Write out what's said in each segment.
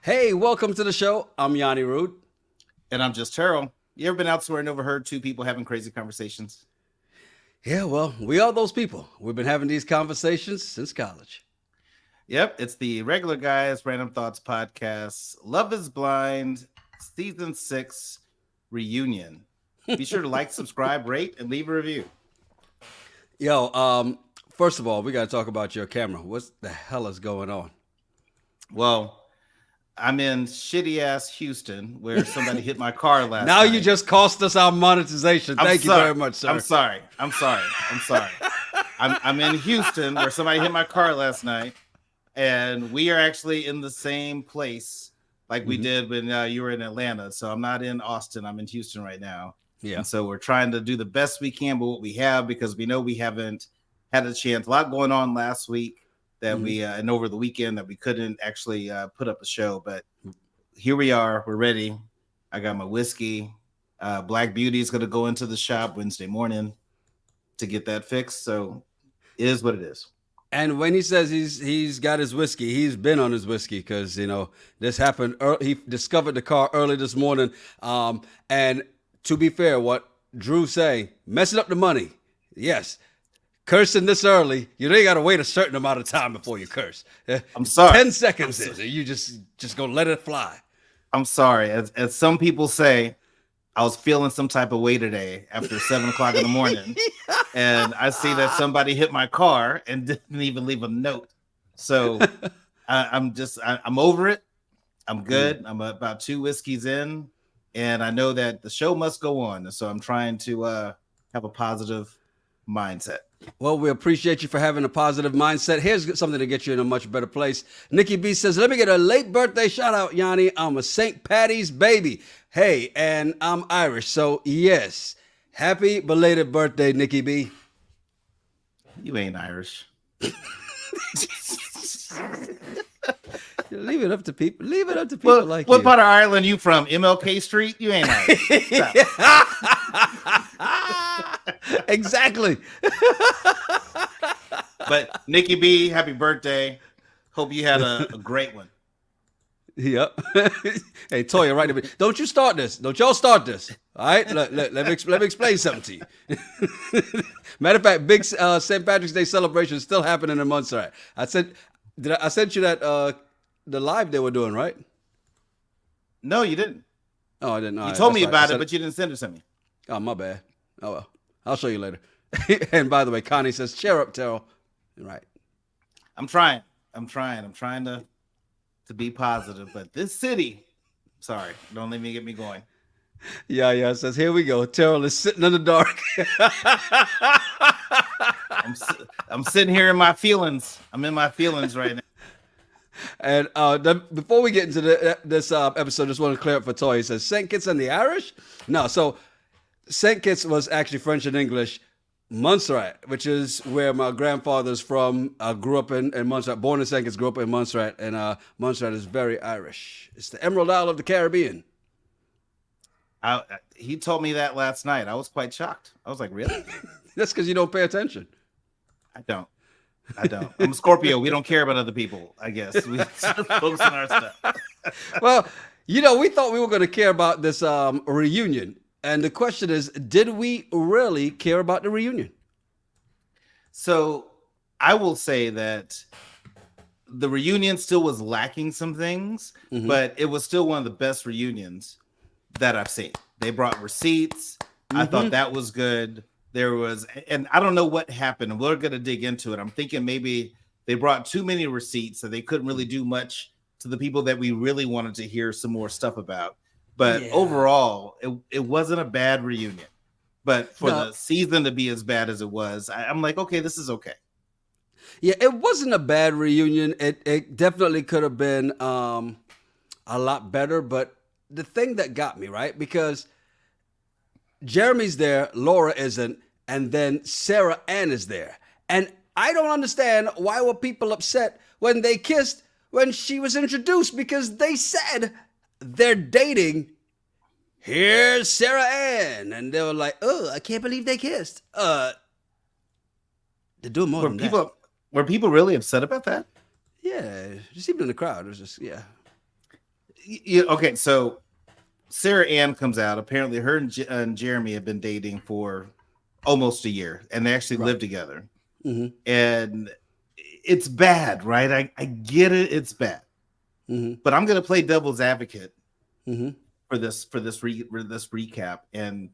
Hey, welcome to the show. I'm Yanni Rude. And I'm just Terrell. You ever been out somewhere and overheard two people having crazy conversations? Yeah, well, we are those people. We've been having these conversations since college. Yep, it's the Regular Guys Random Thoughts Podcast, Love is Blind, Season 6 Reunion. Be sure to like, subscribe, rate, and leave a review. Yo, first of all, we got to talk about your camera. What the hell is going on? Well, I'm in shitty ass Houston where somebody hit my car last Now night. you just cost us our monetization. Thank you very much, sir. I'm sorry. I'm in Houston where somebody hit my car last night, and we are actually in the same place like we did when you were in Atlanta. So I'm not in Austin. I'm in Houston right now. Yeah. And so we're trying to do the best we can with what we have because we know we haven't had a chance. A lot going on last week that we and over the weekend that we couldn't actually put up a show, but here we are. We're ready. I got my whiskey. Black Beauty is going to go into the shop Wednesday morning to get that fixed. So it is what it is. And when he says he's got his whiskey, he's been on his whiskey because, you know, this happened. He discovered the car early this morning. And to be fair, what Drew say, messing up the money. Yes. Cursing this early, you ain't got to wait a certain amount of time before you curse. I'm sorry. 10 seconds is, you just gonna let it fly. I'm sorry. As some people say, I was feeling some type of way today after 7 o'clock in the morning. And I see that somebody hit my car and didn't even leave a note. So I'm over it. I'm good. I'm about 2 whiskeys in. And I know that the show must go on. So I'm trying to have a positive mindset. Well, we appreciate you for having a positive mindset. Here's something to get you in a much better place. Nikki B says, let me get a late birthday shout out, Yanni. I'm a St. Patty's baby. Hey, and I'm Irish. So, yes, happy belated birthday, Nikki B. You ain't Irish. Leave it up to people. Leave it up to people like you. What part of Ireland you from? MLK Street? You ain't Irish. Exactly. But Nikki B, happy birthday. Hope you had a great one. Yep. Hey, Toya, right? Don't you start this. Don't y'all start this. All right? Let me explain something to you. Matter of fact, big St. Patrick's Day celebration is still happening in Montserrat. I sent you that the live they were doing, right? No, you didn't. Oh, I didn't. You told me about it, but you didn't send it to me. Oh, my bad. Oh, well. I'll show you later. And by the way, Connie says, cheer up, Terrell. Right. I'm trying to be positive, but this city, sorry, don't let me get me going. Yeah, says, here we go. Terrell is sitting in the dark. I'm sitting here in my feelings. I'm in my feelings right now. And before we get into this episode, just want to clear up for Toy. He says, St. Kitts and the Irish? No, so St. Kitts was actually French and English. Montserrat, which is where my grandfather's from. I grew up in Montserrat, born in St. Kitts, grew up in Montserrat, and Montserrat is very Irish. It's the Emerald Isle of the Caribbean. He told me that last night. I was quite shocked. I was like, really? That's because you don't pay attention. I don't. I'm a Scorpio. We don't care about other people, I guess. We focus on our stuff. Well, you know, we thought we were going to care about this reunion. And the question is, did we really care about the reunion? So I will say that the reunion still was lacking some things, but it was still one of the best reunions that I've seen. They brought receipts. I thought that was good. There was, and I don't know what happened, and we're going to dig into it. I'm thinking maybe they brought too many receipts, so they couldn't really do much to the people that we really wanted to hear some more stuff about. But overall, it wasn't a bad reunion. But for the season to be as bad as it was, I'm like, okay, this is okay. Yeah, it wasn't a bad reunion. It definitely could have been a lot better. But the thing that got me, right, because Jeremy's there, Laura isn't, and then Sarah Ann is there. And I don't understand why were people upset when they kissed when she was introduced, because they said they're dating. Here's Sarah Ann. And they were like, oh, I can't believe they kissed. They're doing more than people, that. Were people really upset about that? Yeah, just even in the crowd, it was just yeah. Okay, so Sarah Ann comes out. Apparently, her and Jeremy have been dating for almost a year, and they actually live Right. together. Mm-hmm. And it's bad, right? I get it. It's bad, Mm-hmm. but I'm going to play devil's advocate Mm-hmm. for this recap and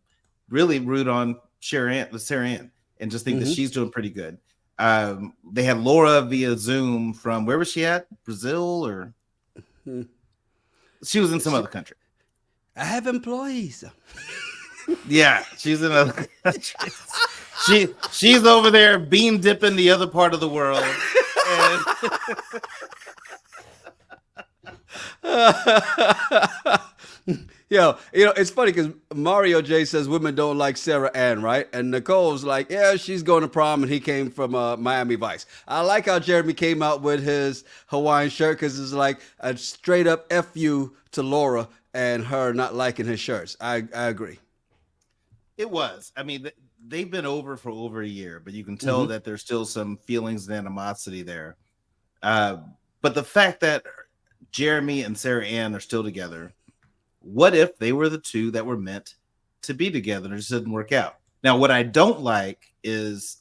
really root on Sarah Ann, and just think that Mm-hmm. she's doing pretty good. They had Laura via Zoom from where was she at? Brazil, or Mm-hmm. she was in some other country. I have employees. Yeah, she's in other countries. She's over there bean dipping the other part of the world. And Yo, it's funny because Mario J says women don't like Sarah Ann, right? And Nicole's like, yeah, she's going to prom, and he came from Miami Vice. I like how Jeremy came out with his Hawaiian shirt because it's like a straight up fu to Laura and her not liking his shirts. I agree. it was. I mean, they've been over a year, but you can tell that there's still some feelings and animosity there. But the fact that Jeremy and Sarah Ann are still together, what if they were the two that were meant to be together and it just didn't work out? Now, what I don't like is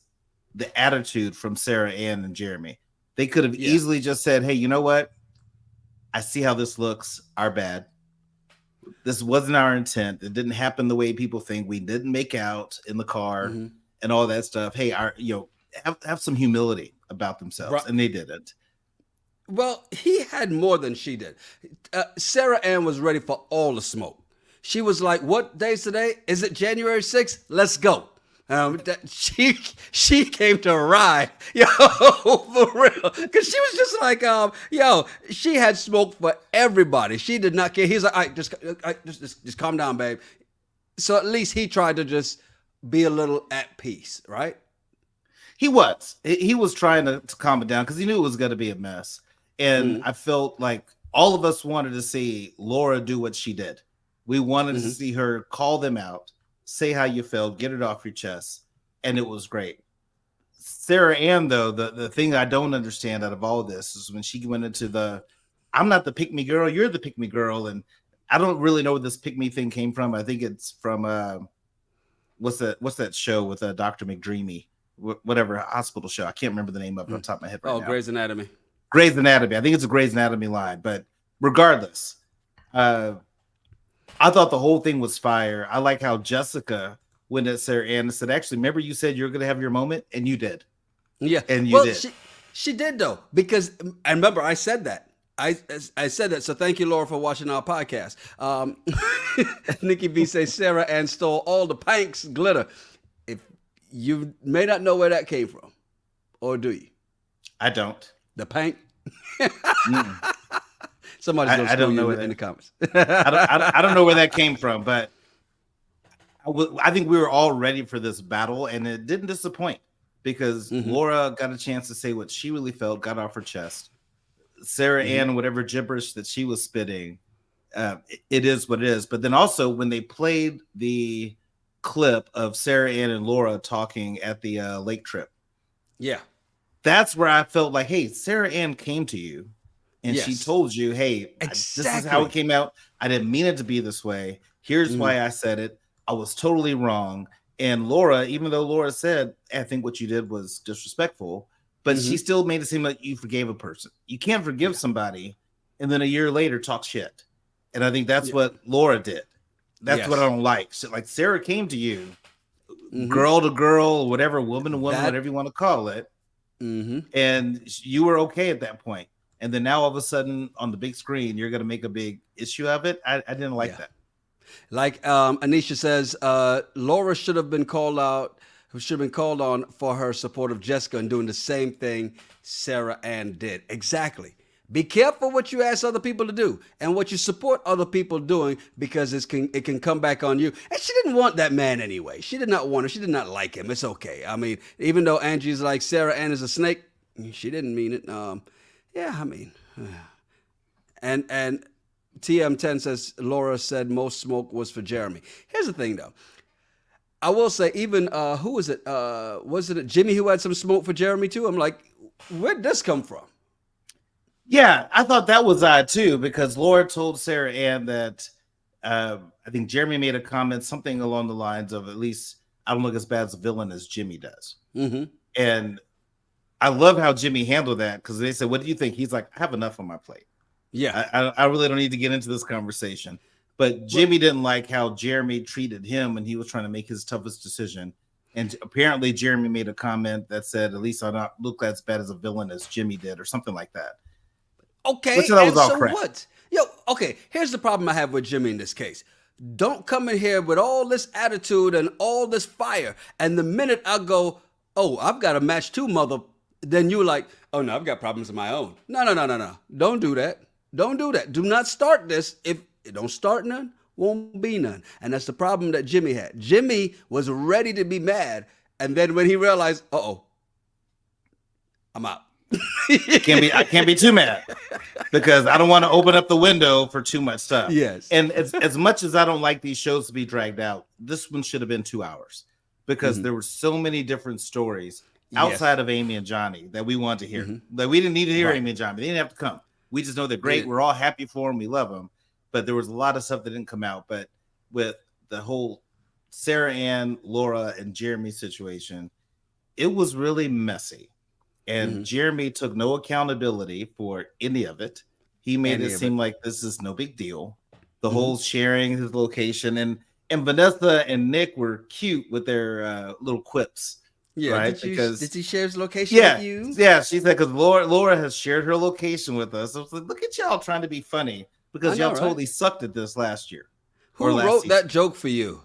the attitude from Sarah Ann and Jeremy. They could have easily just said, hey, you know what? I see how this looks. Our bad. This wasn't our intent. It didn't happen the way people think. We didn't make out in the car and all that stuff. Hey, have some humility about themselves. Right. And they didn't. Well, he had more than she did. Sarah Ann was ready for all the smoke. She was like, what day's today? Is it January 6th? Let's go. She came to ride, yo, for real. Because she was just like, she had smoke for everybody. She did not care. He's like, all right, just calm down, babe. So at least he tried to just be a little at peace, right? He was trying to calm it down because he knew it was going to be a mess. And I felt like all of us wanted to see Laura do what she did. We wanted to see her call them out, say how you felt, get it off your chest. And it was great. Sarah Ann, though, the thing I don't understand out of all of this is when she went into I'm not the pick me girl, you're the pick me girl. And I don't really know where this pick me thing came from. I think it's from, what's that show with Dr. McDreamy? Whatever hospital show. I can't remember the name of it on top of my head right now. Oh, Grey's Anatomy. Grey's Anatomy. I think it's a Grey's Anatomy line. But regardless, I thought the whole thing was fire. I like how Jessica went at Sarah Ann and said, actually, remember you said you're going to have your moment? And you did. Yeah. And you did. She did, though, because I remember I said that. I said that. So thank you, Laura, for watching our podcast. Nikki B says Sarah Ann stole all the Panks glitter. You may not know where that came from, or do you? I don't. The Pank? Somebody's going to don't know in the comments. I don't know where that came from, but I think we were all ready for this battle, and it didn't disappoint because Laura got a chance to say what she really felt, got off her chest. Sarah Ann, whatever gibberish that she was spitting, it is what it is. But then also when they played the clip of Sarah Ann and Laura talking at the lake trip. Yeah. That's where I felt like, hey, Sarah Ann came to you and she told you, hey, this is how it came out. I didn't mean it to be this way. Here's why I said it. I was totally wrong. And Laura, even though Laura said, I think what you did was disrespectful, but she still made it seem like you forgave a person. You can't forgive somebody and then a year later talk shit. And I think that's what Laura did. That's what I don't like. So, like Sarah came to you, girl to girl, whatever, woman to woman, whatever you want to call it. And you were okay at that point. And then now all of a sudden on the big screen, you're going to make a big issue of it. I didn't like that. Like Anisha says, Laura should have been called out, should have been called on for her support of Jessica and doing the same thing Sarah Ann did. Exactly. Be careful what you ask other people to do and what you support other people doing because it can come back on you. And she didn't want that man anyway. She did not want him. She did not like him. It's okay. I mean, even though Angie's like Sarah Ann is a snake, she didn't mean it. And TM10 says Laura said most smoke was for Jeremy. Here's the thing though. I will say even who was it? Wasn't it Jimmy who had some smoke for Jeremy too? I'm like, Where'd this come from? Yeah, I thought that was odd too, because Laura told Sarah Ann that I think Jeremy made a comment, something along the lines of, at least I don't look as bad as a villain as Jimmy does. Mm-hmm. And I love how Jimmy handled that, because they said, "What do you think?" He's like, "I have enough on my plate. Yeah. I really don't need to get into this conversation." But Jimmy didn't like how Jeremy treated him when he was trying to make his toughest decision. And apparently Jeremy made a comment that said, "At least I don't look as bad as a villain as Jimmy did," or something like that. Okay, Which that was and all so crap. what? Yo, okay, here's the problem I have with Jimmy in this case. Don't come in here with all this attitude and all this fire, and the minute I go, oh, I've got a match too, mother, then you're like, oh no, I've got problems of my own. No. Don't do that. Don't do that. Do not start this. If it don't start none, won't be none. And that's the problem that Jimmy had. Jimmy was ready to be mad, and then when he realized, I'm out. I can't be too mad, because I don't want to open up the window for too much stuff. Yes. And as much as I don't like these shows to be dragged out, this one should have been 2 hours, because there were so many different stories outside of Amy and Johnny that we wanted to hear. Like, we didn't need to hear Amy and Johnny. They didn't have to come. We just know they're great. We're all happy for them. We love them. But there was a lot of stuff that didn't come out. But with the whole Sarah Ann, Laura, and Jeremy situation, it was really messy. And Jeremy took no accountability for any of it. He made it seem like this is no big deal. The whole sharing his location, and Vanessa and Nick were cute with their little quips. Yeah, right? Did he share his location with you? Yeah, she said, because Laura has shared her location with us. I was like, look at y'all trying to be funny, because y'all totally sucked at this last year. Who wrote that joke for you?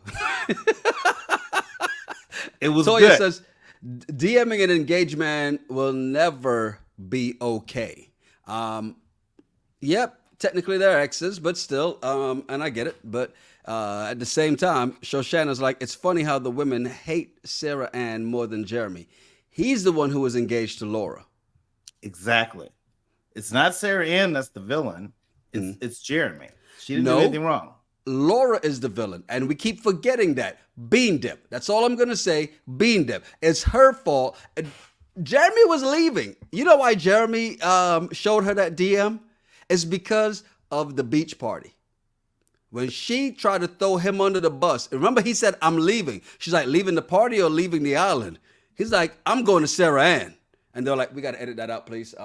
It was Toya good. says, DMing an engaged man will never be okay. Yep, technically they're exes, but still, and I get it. But at the same time, Shoshana's like, it's funny how the women hate Sarah Ann more than Jeremy. He's the one who was engaged to Laura. Exactly. It's not Sarah Ann that's the villain. It's Jeremy. She didn't do anything wrong. Laura is the villain, and we keep forgetting that. Bean dip. That's all I'm going to say. Bean dip. It's her fault. Jeremy was leaving. You know why Jeremy showed her that DM? It's because of the beach party. When she tried to throw him under the bus, remember he said, I'm leaving. She's like, leaving the party or leaving the island? He's like, I'm going to Sarah Ann. And they're like, we got to edit that out, please.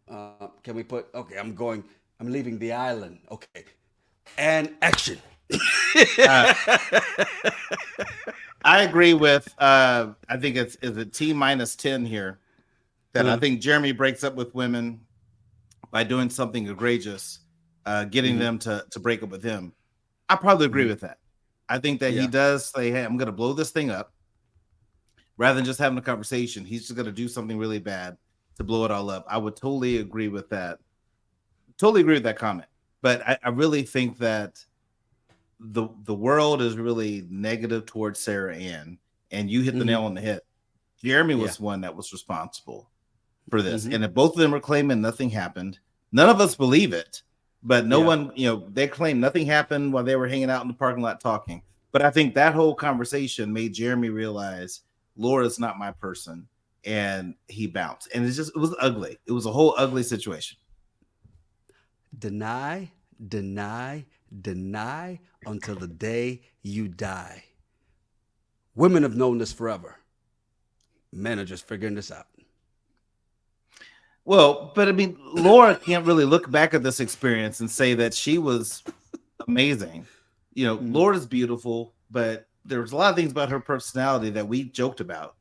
Can we put, okay, I'm leaving the island. Okay. And action. I agree with, I think it's a T minus 10 here, that I think Jeremy breaks up with women by doing something egregious, getting them to break up with him. I probably agree with that. I think that he does say, hey, I'm going to blow this thing up. Rather than just having a conversation, he's just going to do something really bad to blow it all up. I would totally agree with that. Totally agree with that comment. But I really think that the world is really negative towards Sarah Ann, and you hit the nail on the head. Jeremy was one that was responsible for this. And if both of them are claiming nothing happened, none of us believe it, but no one, they claim nothing happened while they were hanging out in the parking lot talking. But I think that whole conversation made Jeremy realize Laura's not my person, and he bounced. And it was ugly. It was a whole ugly situation. Deny until the day you die. Women have known this forever. Men are just figuring this out. Well, but I mean, Laura can't really look back at this experience and say that she was amazing. Laura's beautiful, but there was a lot of things about her personality that we joked about,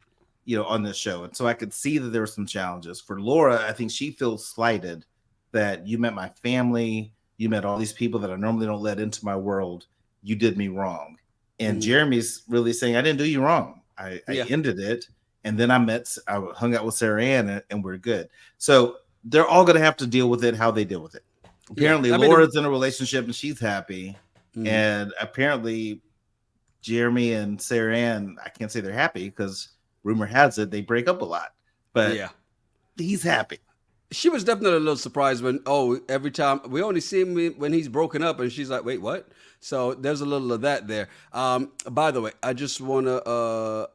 on this show. And so I could see that there were some challenges. For Laura, I think she feels slighted that you met my family, you met all these people that I normally don't let into my world. You did me wrong. And Jeremy's really saying, I didn't do you wrong. I ended it. And then I hung out with Sarah Ann, and we're good. So they're all going to have to deal with it, how they deal with it. Apparently, Laura's in a relationship and she's happy. And apparently, Jeremy and Sarah Ann, I can't say they're happy, because rumor has it they break up a lot. But he's happy. She was definitely a little surprised when, every time we only see him when he's broken up, and she's like, wait, what? So there's a little of that there. By the way, I just want to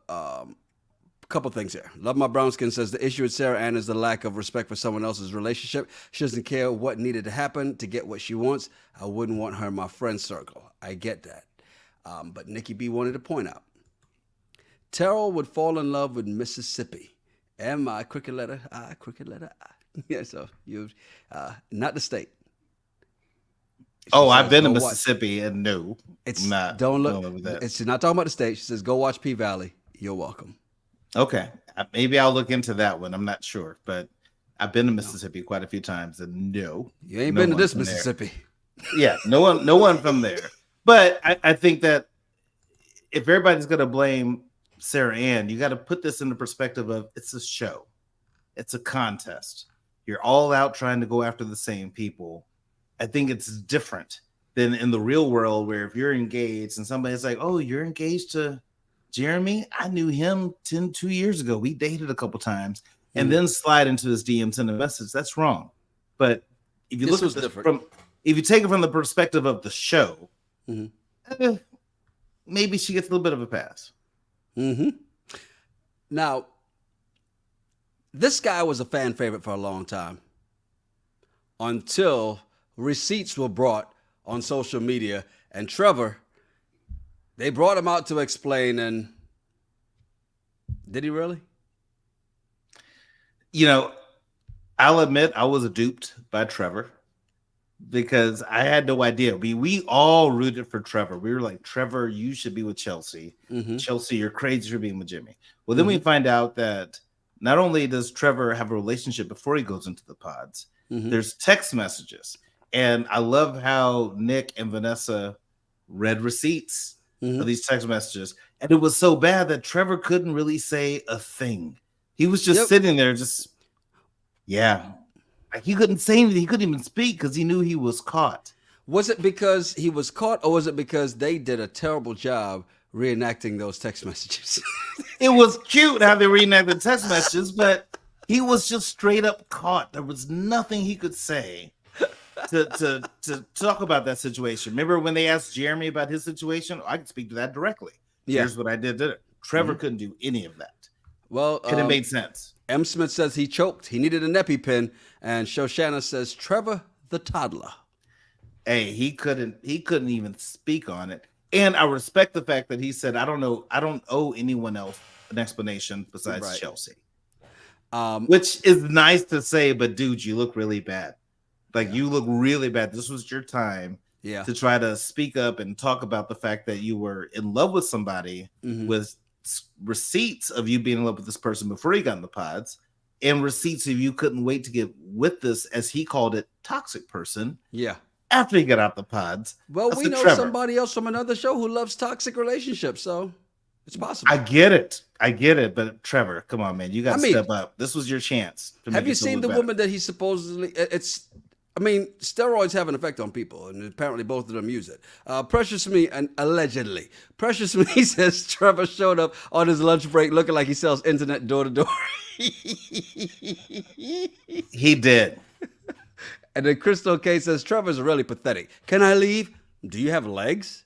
couple things here. Love My Brown Skin says the issue with Sarah Ann is the lack of respect for someone else's relationship. She doesn't care what needed to happen to get what she wants. I wouldn't want her in my friend circle. I get that. But Nikki B wanted to point out, Terrell would fall in love with Mississippi. M-I, crooked letter I, crooked letter I. Yeah, so you, not the state. I've been to Mississippi, and no, it's not. Don't look. It's not talking about the state. She says, "Go watch P Valley. You're welcome." Okay, maybe I'll look into that one. I'm not sure, but I've been to Mississippi quite a few times, and no, you ain't been to this Mississippi. Yeah, no one from there. But I think that if everybody's gonna blame Sarah Ann, you got to put this in the perspective of it's a show, it's a contest. You're all out trying to go after the same people. I think it's different than in the real world where if you're engaged and somebody's like, oh, you're engaged to Jeremy? I knew him 2 years ago. We dated a couple times and then slide into his DMs and a message. That's wrong. But if you look at this if you take it from the perspective of the show, maybe she gets a little bit of a pass. Now, this guy was a fan favorite for a long time until receipts were brought on social media, and Trevor, they brought him out to explain, and did he really? You know, I'll admit I was duped by Trevor because I had no idea. We all rooted for Trevor. We were like, Trevor, you should be with Chelsea. Chelsea, you're crazy for being with Jimmy. Well, then we find out that not only does Trevor have a relationship before he goes into the pods, there's text messages. And I love how Nick and Vanessa read receipts of these text messages. And it was so bad that Trevor couldn't really say a thing. He was just sitting there like he couldn't say anything. He couldn't even speak because he knew he was caught. Was it because he was caught, or was it because they did a terrible job reenacting those text messages? It was cute how they reenacted text messages, but he was just straight up caught. There was nothing he could say to talk about that situation. Remember when they asked Jeremy about his situation? I could speak to that directly. Yeah. Here's what I did. Trevor couldn't do any of that. Well, could have made sense. M. Smith says he choked. He needed an EpiPen. And Shoshana says Trevor the toddler. Hey, he couldn't even speak on it. And I respect the fact that he said, I don't owe anyone else an explanation besides Chelsea. Which is nice to say, but dude, you look really bad. Like you look really bad. This was your time to try to speak up and talk about the fact that you were in love with somebody with receipts of you being in love with this person before he got in the pods and receipts of you couldn't wait to get with this, as he called it, toxic person. Yeah. After he got out the pods. Well, we know Trevor. Somebody else from another show who loves toxic relationships, so it's possible. I get it. But Trevor, come on, man. You got to step up. This was your chance. Have you seen the woman that he supposedly... steroids have an effect on people, and apparently both of them use it. Precious Me, and allegedly, Precious Me says Trevor showed up on his lunch break looking like he sells internet door to door. He did. And then Crystal K says Trevor's really pathetic. Can I leave? Do you have legs?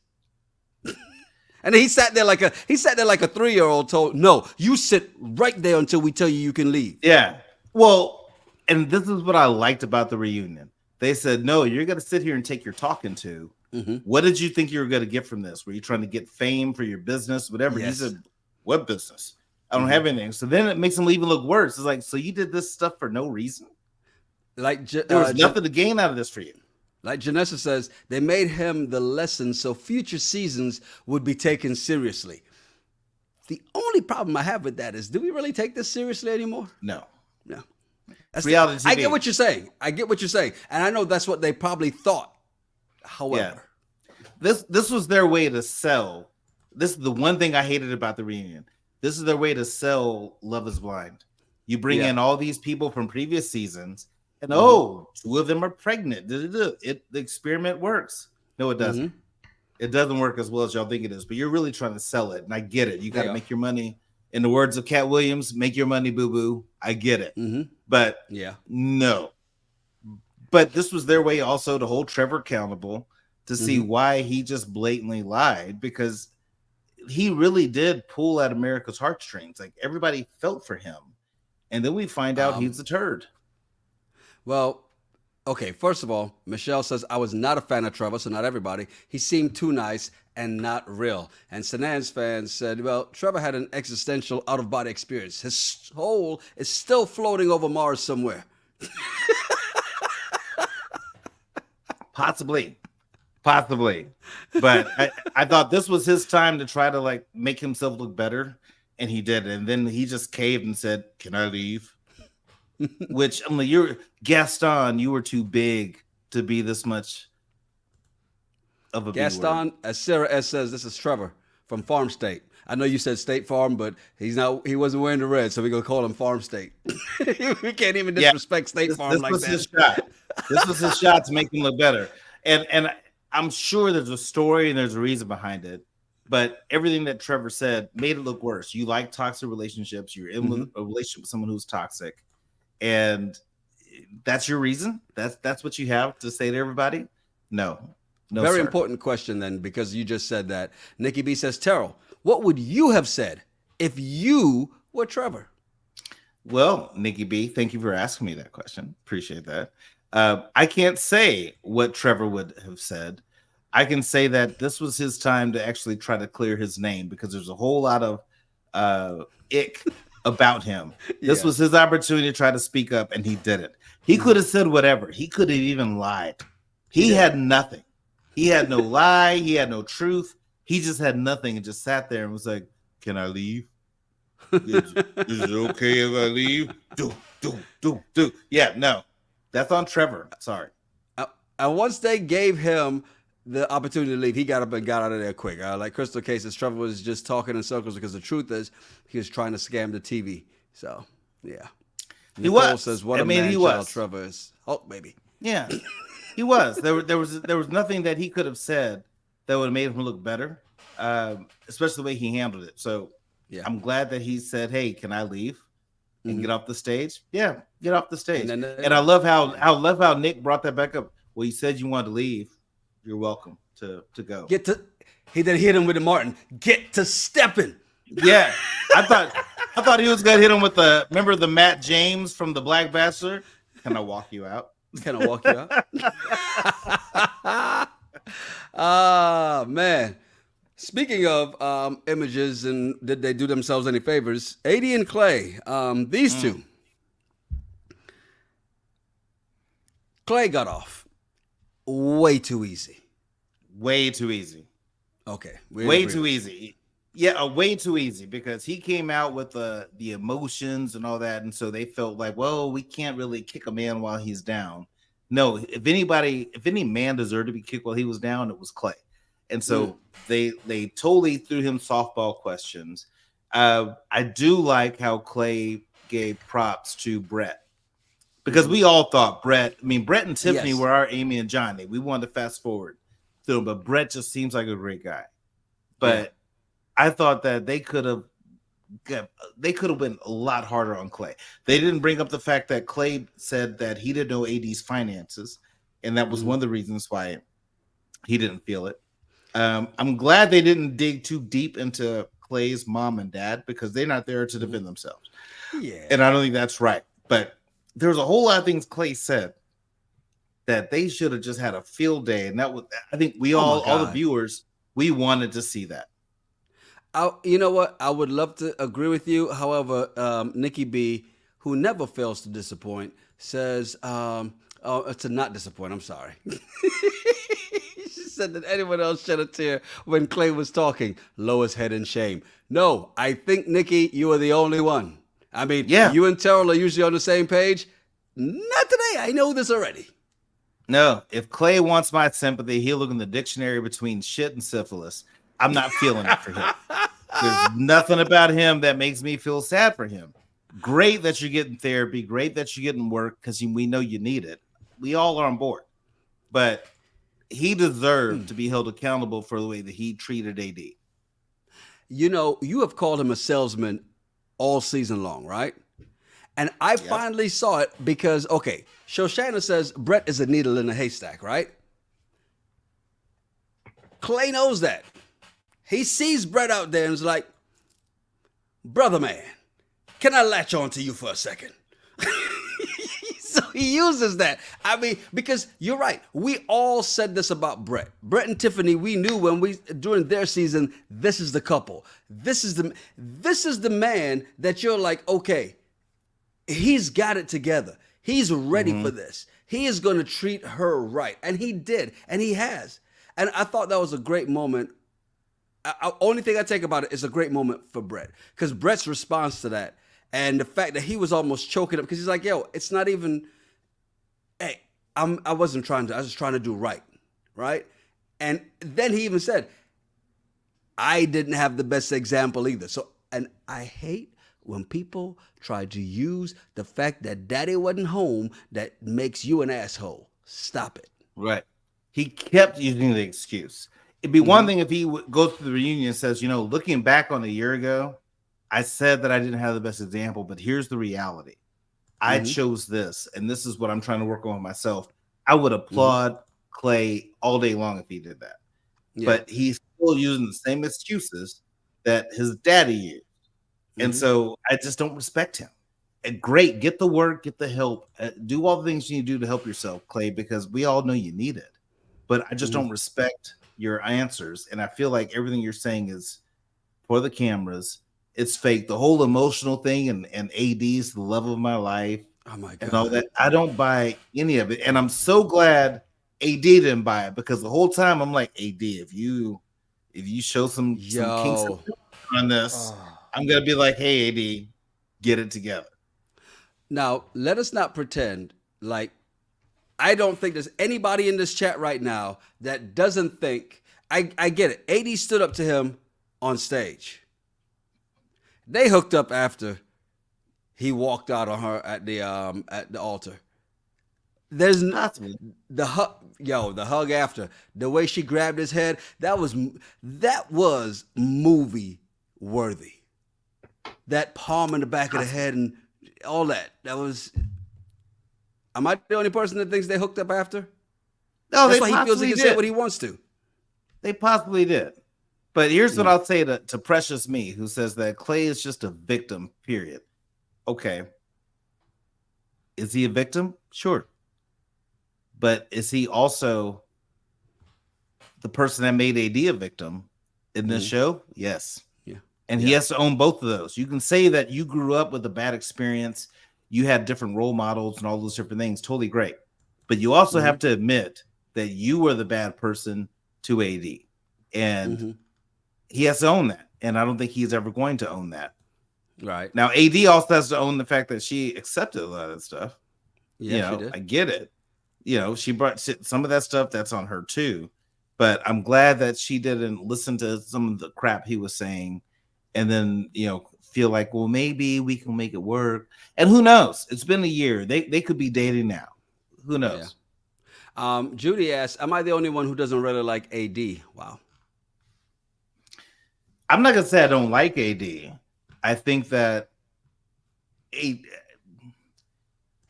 And he sat there like a 3-year-old told, no, you sit right there until we tell you can leave. Yeah. Well, and this is what I liked about the reunion. They said, no, you're going to sit here and take your talking to. What did you think you were going to get from this? Were you trying to get fame for your business, whatever? Yes. He said, what business? I don't have anything. So then it makes him even look worse. It's like, so you did this stuff for no reason? Like there was nothing to gain out of this for you. Like Janessa says, they made him the lesson so future seasons would be taken seriously. The only problem I have with that is, do we really take this seriously anymore? No. That's reality TV. I get what you're saying. And I know that's what they probably thought. However, this was their way to sell. This is the one thing I hated about the reunion. This is their way to sell Love is Blind. You bring in all these people from previous seasons, and 2 of them are pregnant. The experiment works. No, it doesn't. It doesn't work as well as y'all think it is, but you're really trying to sell it. And I get it. You got to make your money. In the words of Cat Williams, make your money, boo-boo. I get it. But no. But this was their way also to hold Trevor accountable to see why he just blatantly lied, because he really did pull at America's heartstrings. Like everybody felt for him, and then we find out Um, he's a turd. well, okay, first of all, Michelle says, I was not a fan of Trevor, so not everybody. He seemed too nice and not real. And Sanan's fans said, well, Trevor had an existential out of body experience. His soul is still floating over Mars somewhere. Possibly. But I thought this was his time to try to like make himself look better, and he did. And then he just caved and said, "Can I leave?" Which I'm like, you're Gaston, you were too big to be this much of a Gaston, as Sarah S says, this is Trevor from Farm State. I know you said State Farm, but he wasn't wearing the red, so we're gonna call him Farm State. We can't even disrespect State Farm this like was that. His shot. This was his shot to make him look better. And I'm sure there's a story and there's a reason behind it, but everything that Trevor said made it look worse. You like toxic relationships, you're in a relationship with someone who's toxic, and that's your reason. That's what you have to say to everybody. No, Very sir. important question then, because you just said that. Nikki B says, Terrell, what would you have said if you were Trevor? Well, Nikki B, thank you for asking me that question. Appreciate that. I can't say what Trevor would have said. I can say that this was his time to actually try to clear his name, because there's a whole lot of ick about him. This was his opportunity to try to speak up, and he didn't. He could have said whatever. He could have even lied. He had nothing. He had no lie. He had no truth. He just had nothing and just sat there and was like, "Can I leave? Is it okay if I leave?" Do. Yeah, no. That's on Trevor. Sorry. And once they gave him the opportunity to leave, he got up and got out of there quick. Like Crystal K says, Trevor was just talking in circles, because the truth is he was trying to scam the TV. So, yeah. He was. Says, what a man child Trevor is. Oh, baby. Yeah, he was. There was nothing that he could have said that would have made him look better, especially the way he handled it. So yeah, I'm glad that he said, "Hey, can I leave and get off the stage?" Yeah, get off the stage. And I love how Nick brought that back up. Well, you said you wanted to leave. You're welcome to go. He then hit him with the Martin. Get to stepping. Yeah, I thought he was gonna hit him with remember the Matt James from the Black Bachelor? Can I walk you out? Can I walk you out? Ah, man. Speaking of images and did they do themselves any favors, AD and Clay, these two. Clay got off way too easy. Way too easy. Okay. Way too easy. Yeah, way too easy, because he came out with the emotions and all that, and so they felt like, well, we can't really kick a man while he's down. No, if any man deserved to be kicked while he was down, it was Clay. And so they totally threw him softball questions. I do like how Clay gave props to Brett, because we all thought Brett and Tiffany were our Amy and Johnny. We wanted to fast forward through him, but Brett just seems like a great guy. But I thought that they could have been a lot harder on Clay. They didn't bring up the fact that Clay said that he didn't know AD's finances, and that was one of the reasons why he didn't feel it. I'm glad they didn't dig too deep into Clay's mom and dad, because they're not there to defend themselves. Yeah, and I don't think that's right. But there's a whole lot of things Clay said that they should have just had a field day, and that was, I think all the viewers, we wanted to see that. You know what? I would love to agree with you. However, Nikki B, who never fails to disappoint, says, to not disappoint. I'm sorry. She said that anyone else shed a tear when Clay was talking. Lowest head in shame. No, I think, Nikki, you are the only one. I mean, you and Terrell are usually on the same page. Not today. I know this already. No, if Clay wants my sympathy, he'll look in the dictionary between shit and syphilis. I'm not feeling it for him. There's nothing about him that makes me feel sad for him. Great that you're getting therapy. Great that you're getting work, because we know you need it. We all are on board. But he deserved to be held accountable for the way that he treated AD. You know, you have called him a salesman all season long, right? And I finally saw it because, okay, Shoshana says Brett is a needle in a haystack, right? Clay knows that. He sees Brett out there and is like, brother man, can I latch on to you for a second? So he uses that. I mean, because you're right. We all said this about Brett. Brett and Tiffany, we knew when during their season, this is the couple. This is the man that you're like, okay, he's got it together. He's ready for this. He is going to treat her right. And he did. And he has. And I thought that was a great moment. Only thing I take about it is a great moment for Brett. Because Brett's response to that and the fact that he was almost choking up because he's like, yo, it's not even, hey, I was just trying to do right. Right? And then he even said, I didn't have the best example either. So, and I hate when people try to use the fact that daddy wasn't home that makes you an asshole. Stop it. Right. He kept using the excuse. It'd be one thing if he would go to the reunion and says, you know, looking back on a year ago, I said that I didn't have the best example, but here's the reality. I chose this, and this is what I'm trying to work on myself. I would applaud Clay all day long if he did that. Yeah. But he's still using the same excuses that his daddy used. And so I just don't respect him. And great, get the work, get the help, do all the things you need to do to help yourself, Clay, because we all know you need it. But I just don't respect your answers. And I feel like everything you're saying is for the cameras. It's fake. The whole emotional thing and AD's the love of my life. Oh my God. And all that. I don't buy any of it. And I'm so glad AD didn't buy it because the whole time I'm like, AD, if you show some kinks on this, I'm going to be like, hey, AD, get it together. Now, let us not pretend like I don't think there's anybody in this chat right now that doesn't think, I get it. AD stood up to him on stage. They hooked up after he walked out on her at the altar. There's the hug after, the way she grabbed his head, that was movie worthy. That palm in the back of the head and all that. That was. Am I the only person that thinks they hooked up after? No, that's why he feels he can say what he wants to. They possibly did. But here's what I'll say to Precious Me, who says that Clay is just a victim, period. Okay. Is he a victim? Sure. But is he also the person that made AD a victim in this show? Yes. And he has to own both of those. You can say that you grew up with a bad experience, you had different role models and all those different things. Totally great. But you also have to admit that you were the bad person to AD. And he has to own that. And I don't think he's ever going to own that. Right. Now, AD also has to own the fact that she accepted a lot of that stuff. Yeah, she did. I get it. You know, she brought some of that stuff that's on her too. But I'm glad that she didn't listen to some of the crap he was saying. And then, feel like, well, maybe we can make it work. And who knows? It's been a year. They could be dating now. Who knows? Yeah. Judy asks, am I the only one who doesn't really like AD? Wow. I'm not going to say I don't like AD. I think that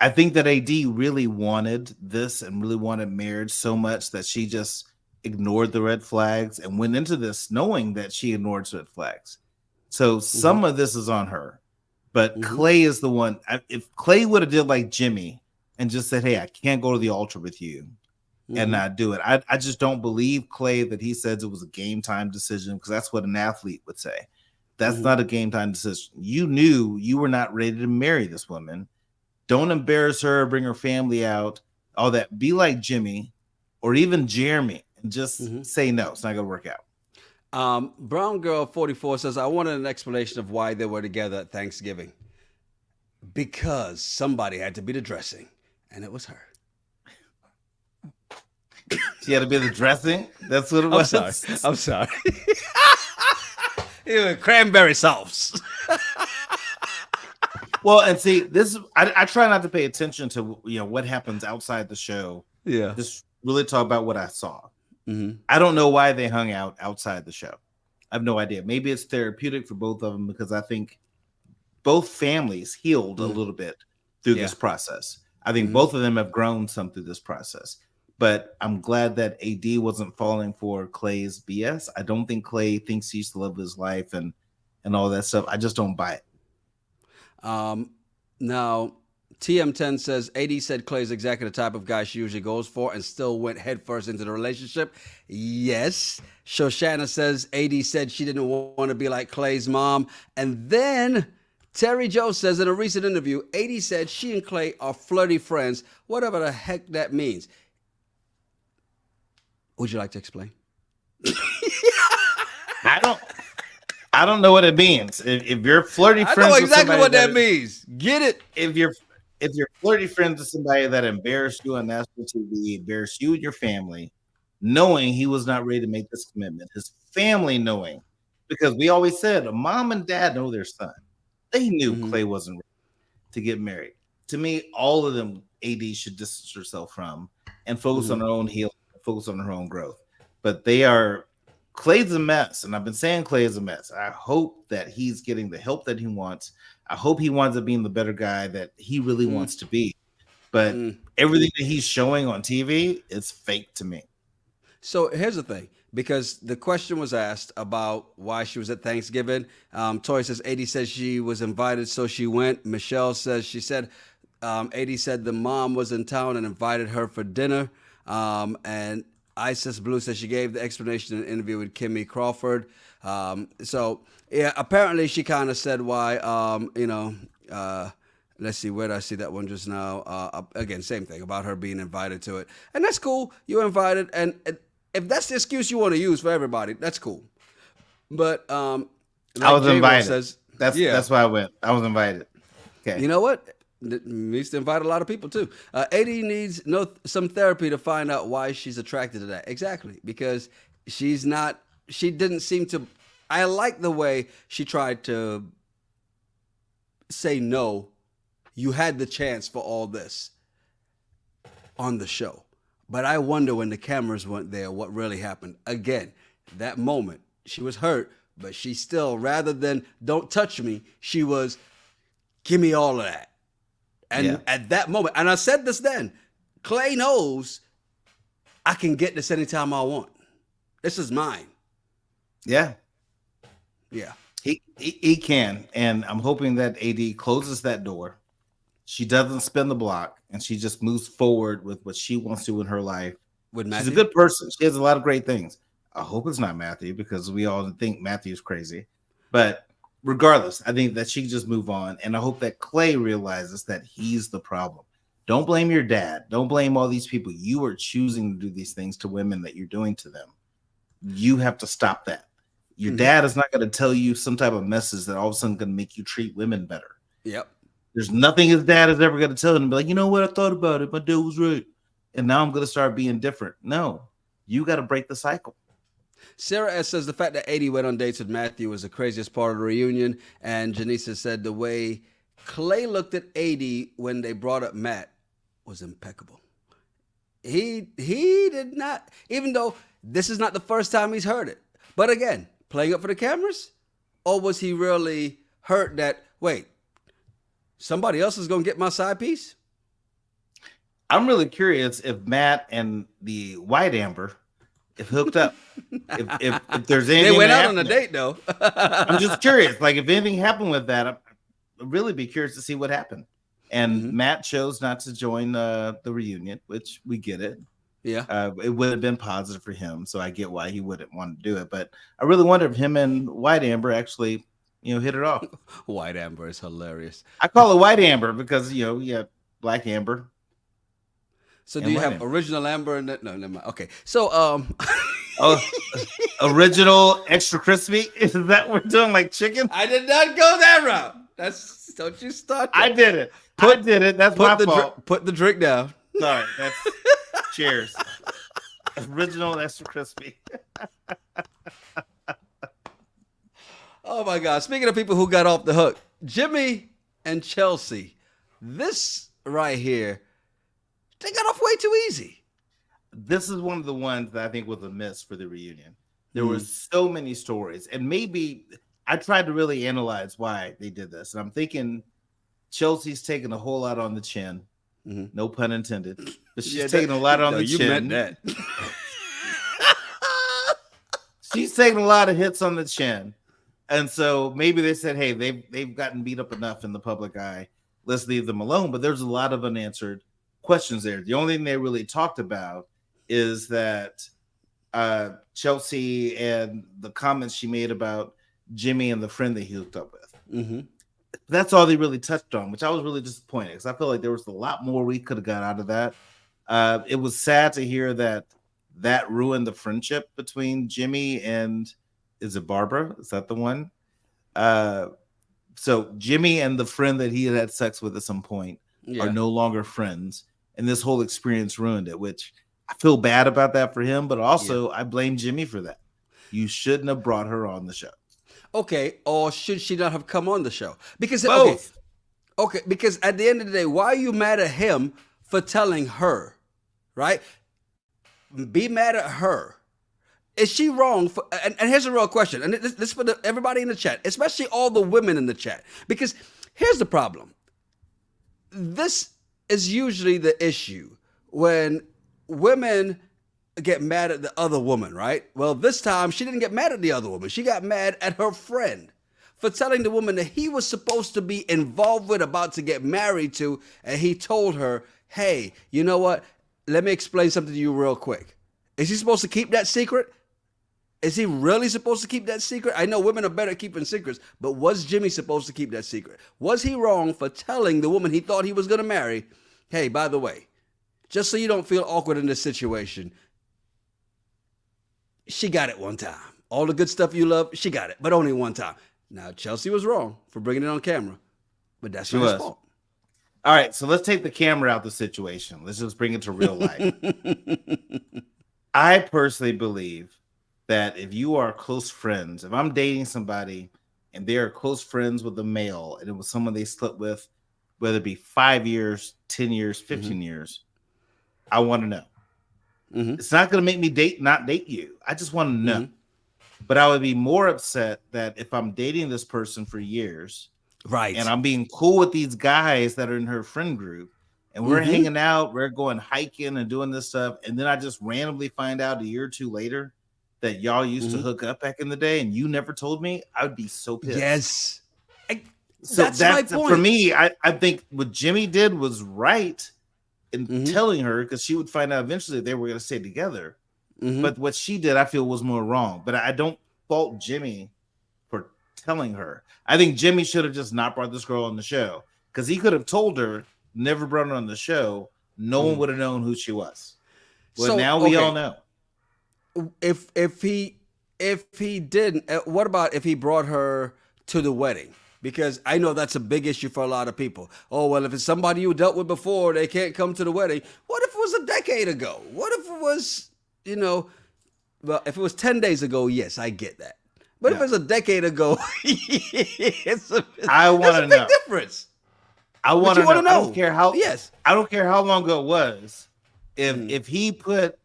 AD really wanted this and really wanted marriage so much that she just ignored the red flags and went into this knowing that she ignored red flags. So some of this is on her, but Clay is the one. If Clay would have did like Jimmy and just said, hey, I can't go to the altar with you and not do it. I just don't believe Clay that he says it was a game time decision because that's what an athlete would say. That's not a game time decision. You knew you were not ready to marry this woman. Don't embarrass her, bring her family out, all that. Be like Jimmy or even Jeremy and just say no. It's not going to work out. Brown Girl 44 says, I wanted an explanation of why they were together at Thanksgiving. Because somebody had to be the dressing, and it was her. She had to be the dressing? That's what it was? I'm sorry. It was cranberry sauce. Well, and see, I try not to pay attention to what happens outside the show. Yeah. Just really talk about what I saw. I don't know why they hung out outside the show. I have no idea. Maybe it's therapeutic for both of them because I think both families healed a little bit through this process. I think both of them have grown some through this process. But I'm glad that AD wasn't falling for Clay's BS. I don't think Clay thinks he used to live his life and all that stuff. I just don't buy it. Now, TM10 says AD said Clay's exactly the type of guy she usually goes for and still went headfirst into the relationship. Yes. Shoshana says AD said she didn't want to be like Clay's mom. And then Terry Joe says in a recent interview, AD said she and Clay are flirty friends, whatever the heck that means. Would you like to explain? I don't know what it means. If you're flirty friends, I know exactly with somebody what that means. Get it? If you're flirty friends with somebody that embarrassed you on national TV, embarrassed you and your family, knowing he was not ready to make this commitment, his family knowing, because we always said a mom and dad know their son. They knew Clay wasn't ready to get married. To me, all of them, AD should distance herself from and focus on her own healing, focus on her own growth. But Clay's a mess, and I've been saying Clay is a mess. I hope that he's getting the help that he wants. I hope he winds up being the better guy that he really wants to be. But everything that he's showing on TV is fake to me. So here's the thing, because the question was asked about why she was at Thanksgiving. Tori says AD said she was invited, so she went. Michelle says she said AD said the mom was in town and invited her for dinner. And Isis Blue says she gave the explanation in an interview with Kimmy Crawford. So yeah, apparently she kind of said why. Let's see, where did I see that one just now? Again, same thing about her being invited to it, and that's cool. You're invited, and if that's the excuse you want to use for everybody, that's cool. But like I was invited. Says, that's why I went. I was invited. Okay. You know what? Needs to invite a lot of people too. AD needs some therapy to find out why she's attracted to that. Exactly, because she didn't seem to. I like the way she tried to say no. You had the chance for all this on the show, but I wonder when the cameras weren't there, what really happened. Again, that moment, she was hurt, but she still, rather than don't touch me, she was, give me all of that. And at that moment, and I said this then, Clay knows I can get this anytime I want. This is mine. Yeah. Yeah. He can. And I'm hoping that AD closes that door. She doesn't spin the block and she just moves forward with what she wants to in her life. She's a good person. She has a lot of great things. I hope it's not Matthew, because we all think Matthew's crazy. But regardless, I think that she can just move on. And I hope that Clay realizes that he's the problem. Don't blame your dad. Don't blame all these people. You are choosing to do these things to women that you're doing to them. You have to stop that. Your dad is not going to tell you some type of message that all of a sudden going to make you treat women better. Yep. There's nothing his dad is ever going to tell him. Be like, you know what? I thought about it. My dad was right. And now I'm going to start being different. No, you got to break the cycle. Sarah S. says the fact that AD went on dates with Matthew was the craziest part of the reunion. And Janisa said the way Clay looked at AD when they brought up Matt was impeccable. He did not, even though this is not the first time he's heard it. But again, playing up for the cameras? Or was he really hurt that, wait, somebody else is going to get my side piece? I'm really curious if Matt and the White Amber if hooked up. if there's anything. They went out on a date, though. I'm just curious. Like, if anything happened with that, I'd really be curious to see what happened. And Matt chose not to join the reunion, which we get it. Yeah. It would have been positive for him, so I get why he wouldn't want to do it. But I really wonder if him and White Amber actually, hit it off. White Amber is hilarious. I call it White Amber because, you have Black Amber. So do you have original amber in that? No, never mind. Okay. So original extra crispy? Is that what we're doing, like chicken? I did not go that route. Don't you start that. I did it. Did it. That's my fault. Put the drink down. Sorry. That's cheers. Original extra crispy. Oh my God. Speaking of people who got off the hook, Jimmy and Chelsea. This right here, they got off way too easy. This is one of the ones that I think was a miss for the reunion. There were so many stories, and maybe I tried to really analyze why they did this. And I'm thinking Chelsea's taking a whole lot on the chin. No pun intended. But she's Yeah, taking a lot on no, the you chin. meant that. She's taking a lot of hits on the chin. And so maybe they said, hey, they've gotten beat up enough in the public eye. Let's leave them alone. But there's a lot of unanswered questions there. The only thing they really talked about is that Chelsea and the comments she made about Jimmy and the friend that he hooked up with. Mm-hmm. That's all they really touched on, which I was really disappointed because I feel like there was a lot more we could have got out of that. It was sad to hear that ruined the friendship between Jimmy and, is it Barbara? Is that the one? So Jimmy and the friend that he had sex with at some point are no longer friends, and this whole experience ruined it, which I feel bad about that for him, but also I blame Jimmy for that. You shouldn't have brought her on the show. Okay, or should she not have come on the show? Because Both. Okay, because at the end of the day, why are you mad at him for telling her, right? Be mad at her. Is she wrong for? And here's a real question, and this for everybody in the chat, especially all the women in the chat, because here's the problem. This is usually the issue when women get mad at the other woman, right? Well, this time she didn't get mad at the other woman. She got mad at her friend for telling the woman that he was supposed to be involved with, about to get married to, and he told her, hey, you know what? Let me explain something to you real quick. Is he supposed to keep that secret? Is he really supposed to keep that secret? I know women are better at keeping secrets, but was Jimmy supposed to keep that secret? Was he wrong for telling the woman he thought he was going to marry, hey, by the way, just so you don't feel awkward in this situation, she got it one time. All the good stuff you love, she got it, but only one time. Now, Chelsea was wrong for bringing it on camera, but that's not his fault. All right, so let's take the camera out of the situation. Let's just bring it to real life. I personally believe that if you are close friends, if I'm dating somebody and they are close friends with a male and it was someone they slept with, whether it be 5 years, 10 years, 15 years, I want to know. It's not going to make me not date you. I just want to know. But I would be more upset that if I'm dating this person for years, right, and I'm being cool with these guys that are in her friend group, and we're hanging out, we're going hiking and doing this stuff, and then I just randomly find out a year or two later that y'all used to hook up back in the day and you never told me, I would be so pissed. Yes. That's my point. For me, I think what Jimmy did was right in telling her, because she would find out eventually they were going to stay together. But what she did, I feel, was more wrong. But I don't fault Jimmy for telling her. I think Jimmy should have just not brought this girl on the show, because he could have told her, never brought her on the show. No one would have known who she was. Well, so, now we all know. If he didn't, what about if he brought her to the wedding? Because I know that's a big issue for a lot of people. Oh, well, if it's somebody you dealt with before, they can't come to the wedding. What if it was a decade ago? What if it was, well, if it was 10 days ago, yes, I get that. But if it's a decade ago, it's a big difference. I want to know. I don't care how. Yes. I don't care how long ago it was. If he put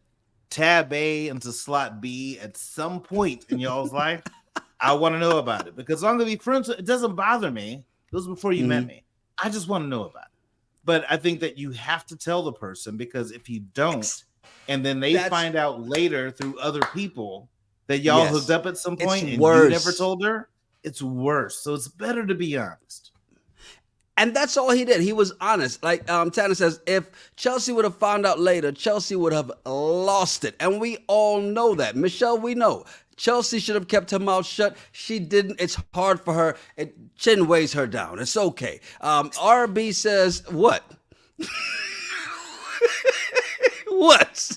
tab A into slot B at some point in y'all's life, I want to know about it, because I'm going to be friends. It doesn't bother me. It was before you met me. I just want to know about it. But I think that you have to tell the person, because if you don't, and then they find out later through other people that y'all hooked up at some point and you never told her, it's worse. So it's better to be honest. And that's all he did. He was honest. Like Tanner says, if Chelsea would have found out later, Chelsea would have lost it. And we all know that. Michelle, we know. Chelsea should have kept her mouth shut. She didn't. It's hard for her. Chin weighs her down. It's okay. RB says, what? What?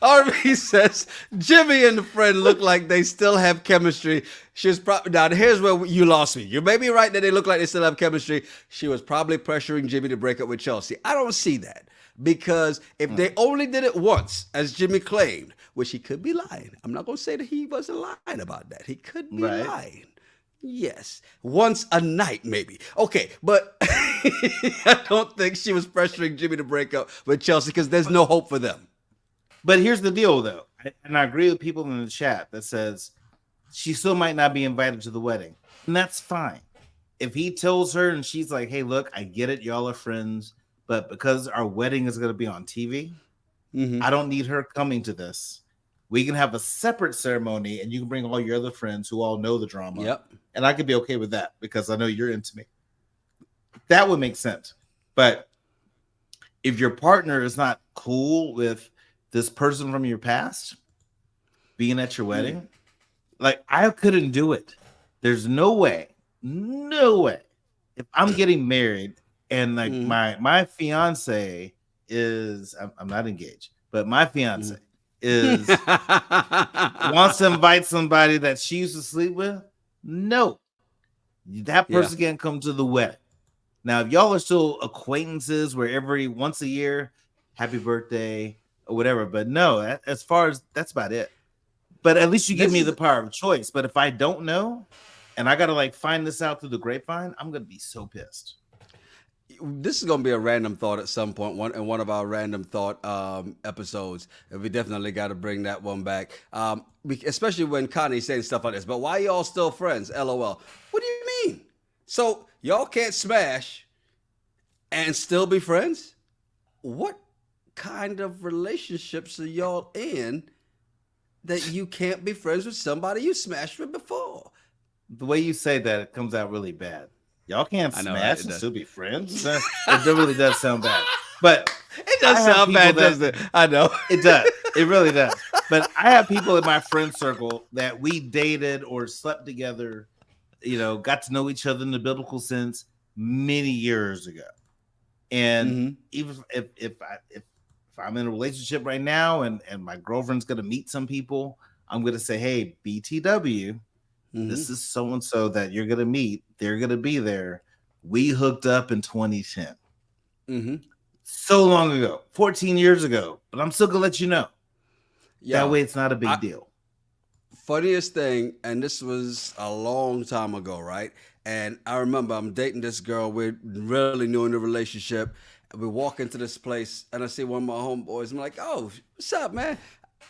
RB says Jimmy and the friend look like they still have chemistry. She was probably, now here's where you lost me. You may be right that they look like they still have chemistry. She was probably pressuring Jimmy to break up with Chelsea. I don't see that, because if they only did it once, as Jimmy claimed, which he could be lying. I'm not going to say that he wasn't lying about that. He could be lying. Yes. Once a night, maybe. Okay, but I don't think she was pressuring Jimmy to break up with Chelsea, because there's no hope for them. But here's the deal, though. And I agree with people in the chat that says she still might not be invited to the wedding. And that's fine. if he tells her and she's like, "Hey, look, I get it, y'all are friends, but because our wedding is going to be on TV, Mm-hmm. I don't need her coming to this. We can have a separate ceremony, and you can bring all your other friends who all know the drama, Yep. and I could be okay with that because I know you're into me." That would make sense. But if your partner is not cool with this person from your past being at your wedding, like I couldn't do it. There's no way, no way. If I'm getting married and like Mm-hmm. my fiance is, I'm not engaged, but my fiance is wants to invite somebody that she used to sleep with, no, that Yeah. person can't come to the wedding. Now, if y'all are still acquaintances where every once a year, happy birthday or whatever, but no, as far as that's about it. But at least you give This me is the power of choice. But if I don't know and I got to like find this out through the grapevine, I'm going to be so pissed. this is gonna be a random thought at some point. In one of our random thought episodes, and we definitely got to bring that one back. Especially when Connie's saying stuff like this. But why y'all still friends? LOL. What do you mean? So y'all can't smash and still be friends? What kind of relationships are y'all in that you can't be friends with somebody you smashed with before? The way you say that, it comes out really bad. Y'all can't I know, right? smash It and does. still be friends. It really does sound bad. But It I does have sound people bad, that doesn't it? I know. it does. It really does. But I have people in my friend circle that we dated or slept together, got to know each other in the biblical sense many years ago. And Mm-hmm. even if I'm in a relationship right now and my girlfriend's gonna meet some people, I'm gonna say, "Hey, BTW, Mm-hmm. this is so and so that you're gonna meet. They're gonna be there. We hooked up in 2010, Mm-hmm. so long ago, 14 years ago. But I'm still gonna let you know. That Yo, way, it's not a I, big deal." funniest thing, and this was a long time ago, right? And I remember I'm dating this girl. We're really new in the relationship. We walk into this place, and I see one of my homeboys. I'm like, "Oh, what's up, man?"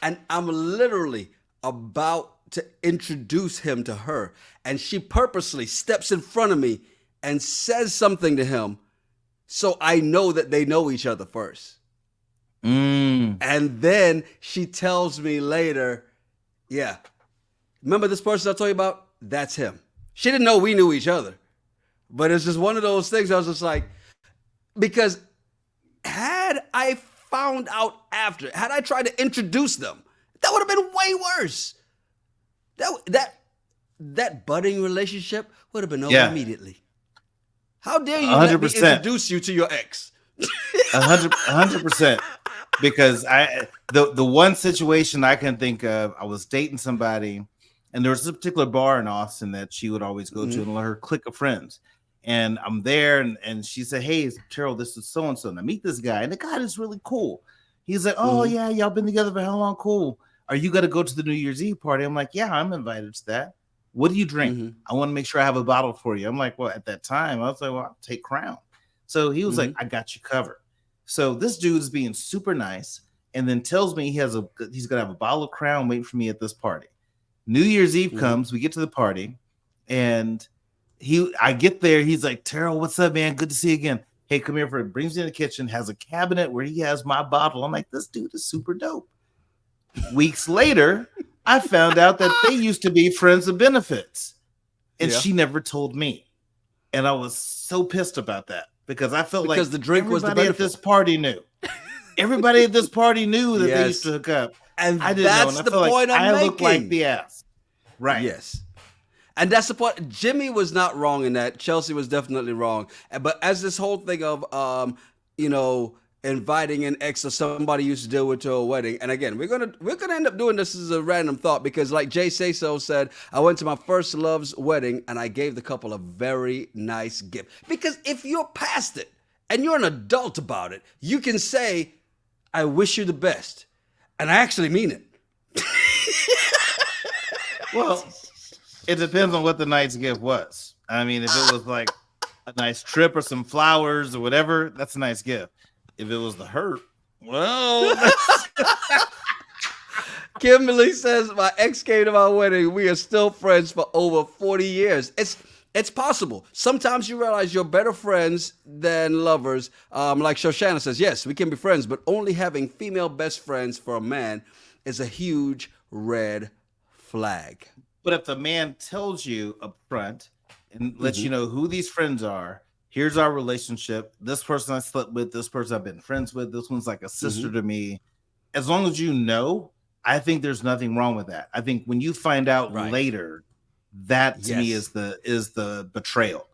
And I'm literally about to introduce him to her, and she purposely steps in front of me and says something to him, so I know that they know each other first. Mm. And then she tells me later, "Yeah, remember this person I told you about? That's him." She didn't know we knew each other. But it's just one of those things I was just like, because had I found out after, had I tried to introduce them, that would have been way worse. That budding relationship would have been over Yeah, immediately. How dare you let me 100%. introduce you to your ex? 100%. Because the one situation I can think of, I was dating somebody, and there was a particular bar in Austin that she would always go to, and her clique of friends. And I'm there, and she said, "Hey, Terrell, this is so and so. And I meet this guy, and the guy is really cool." He's like, "Oh Mm-hmm. yeah, y'all been together for how long? Cool. Are you gonna go to the New Year's Eve party?" I'm like, "Yeah, I'm invited to that. What do you drink? Mm-hmm. I want to make sure I have a bottle for you." I'm like, "Well, at that time, I was like, well, I'll take Crown." So he was like, Mm-hmm. "I got you covered." So this dude's being super nice, and then tells me he's gonna have a bottle of Crown waiting for me at this party. New Year's Eve Mm-hmm. comes, we get to the party, and I get there. He's like, "Terrell, what's up, man? Good to see you again. Hey, come here." Brings me in the kitchen, has a cabinet where he has my bottle. I'm like, this dude is super dope. Weeks later, I found out that they used to be friends of benefits, and Yeah. she never told me. And I was so pissed about that because I felt Because like the drink was the everybody at benefit. this party knew. Everybody at this party knew that they used Yes. to hook up. And I didn't know, and that's I the felt like point I'm I look like making. the ass. Right. Yes. And that's the point. Jimmy was not wrong in that. Chelsea was definitely wrong. But as this whole thing of, inviting an ex or somebody you used to deal with to a wedding, and again, we're gonna end up doing this as a random thought because, like Jay Say So said, I went to my first love's wedding and I gave the couple a very nice gift. Because if you're past it and you're an adult about it, you can say, "I wish you the best," and I actually mean it. Well, it depends on what the night's gift was. I mean, if it was like a nice trip or some flowers or whatever, that's a nice gift. If it was the hurt, well, Kimberly says, "My ex came to my wedding. We are still friends for over 40 years." It's possible. Sometimes you realize you're better friends than lovers. Like Shoshana says, yes, we can be friends, but only having female best friends for a man is a huge red flag. But if the man tells you up front and lets you know who these friends are, here's our relationship. This person I slept with, this person I've been friends with, this one's like a sister to me. As long as you know, I think there's nothing wrong with that. I think when you find out later, that to me is the betrayal.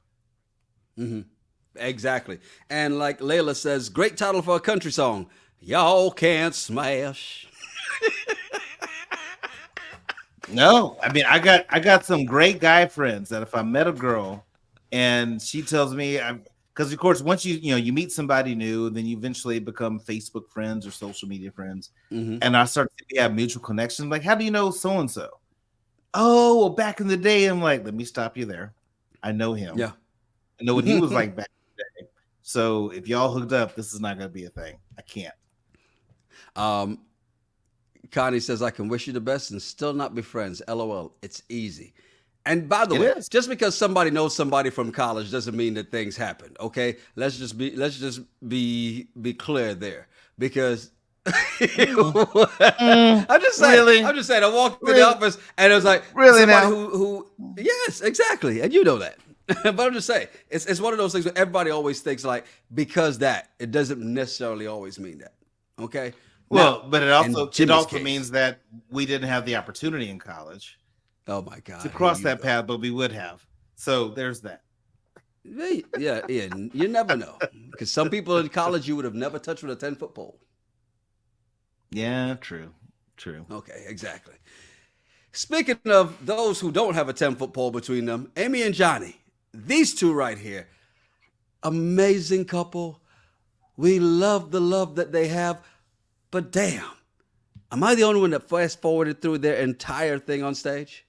Exactly. And like Layla says, great title for a country song. Y'all can't smash. No, I mean, I got some great guy friends that if I met a girl and she tells me, because of course, once you meet somebody new, then you eventually become Facebook friends or social media friends, and I start to have mutual connections. Like, how do you know so and so? Oh, well, back in the day, I'm like, let me stop you there. I know him. Yeah, I know what he was like back in the day. So if y'all hooked up, this is not going to be a thing. I can't. Connie says, I can wish you the best and still not be friends. LOL. It's easy. And by the way, just because somebody knows somebody from college doesn't mean that things happen. Okay, let's just be clear there, because I'm just saying. Really? I'm just saying. I walked in the office and it was like somebody who yes, exactly, and you know that. But I'm just saying, it's one of those things where everybody always thinks like, because that, it doesn't necessarily always mean that. Okay. Well, but it also means that we didn't have the opportunity in college. Oh my God! To cross that path, but we would have. So there's that. Yeah, you never know, because some people in college you would have never touched with a 10-foot pole. Yeah, true. Okay, exactly. Speaking of those who don't have a 10-foot pole between them, Amy and Johnny, these two right here, amazing couple. We love the love that they have, but damn, am I the only one that fast forwarded through their entire thing on stage?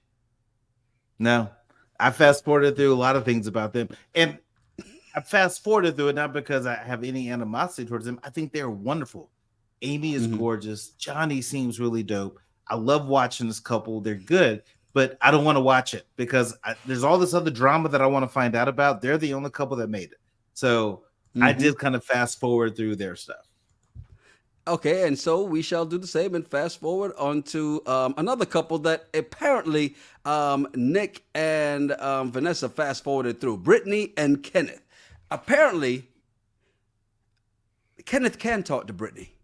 No, I fast forwarded through a lot of things about them, and I fast forwarded through it not because I have any animosity towards them. I think they're wonderful. Amy is gorgeous. Johnny seems really dope. I love watching this couple. They're good, but I don't want to watch it because there's all this other drama that I want to find out about. They're the only couple that made it, so I did kind of fast forward through their stuff. Okay, and so we shall do the same and fast forward onto another couple that apparently Nick and Vanessa fast forwarded through, Brittany and Kenneth. Apparently, Kenneth can talk to Brittany.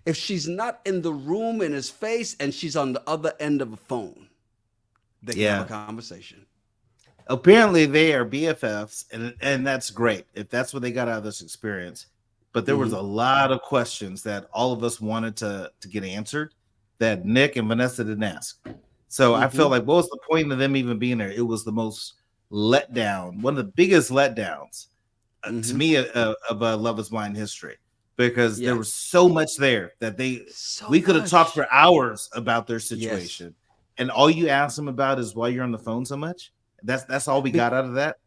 If she's not in the room in his face and she's on the other end of a phone, they can have a conversation. Apparently, they are BFFs, and that's great if that's what they got out of this experience. But there was a lot of questions that all of us wanted to get answered that Nick and Vanessa didn't ask. So I felt like, what was the point of them even being there? It was the most letdown, one of the biggest letdowns to me of a Love Is Blind history, because there was so much there that we could have talked for hours about their situation. And all you ask them about is why you're on the phone so much. That's all we got out of that.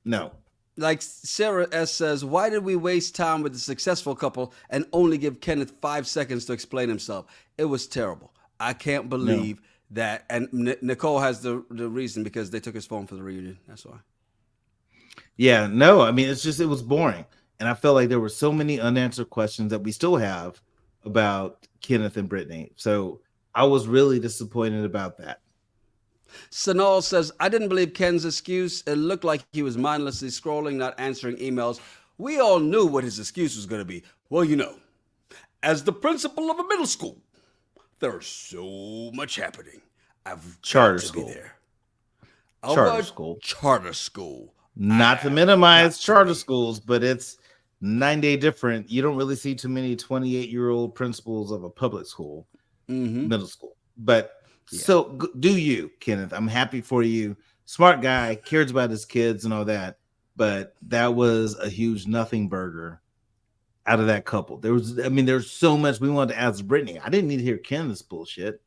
No. Like Sarah S. says, why did we waste time with the successful couple and only give Kenneth 5 seconds to explain himself? It was terrible. I can't believe that. And Nicole has the reason, because they took his phone for the reunion. That's why. Yeah, no, I mean, it was boring. And I felt like there were so many unanswered questions that we still have about Kenneth and Brittany. So I was really disappointed about that. Sanal says, I didn't believe Ken's excuse. It looked like he was mindlessly scrolling, not answering emails. We all knew what his excuse was going to be. Well, as the principal of a middle school, there's so much happening. I've charter got to school. Be there. Charter school. Not to minimize charter schools, but it's 9 day different. You don't really see too many 28-year-old principals of a public school, middle school. But so do you, Kenneth? I'm happy for you. Smart guy, cares about his kids and all that. But that was a huge nothing burger out of that couple. There's so much we wanted to ask Brittany. I didn't need to hear Kenneth's bullshit.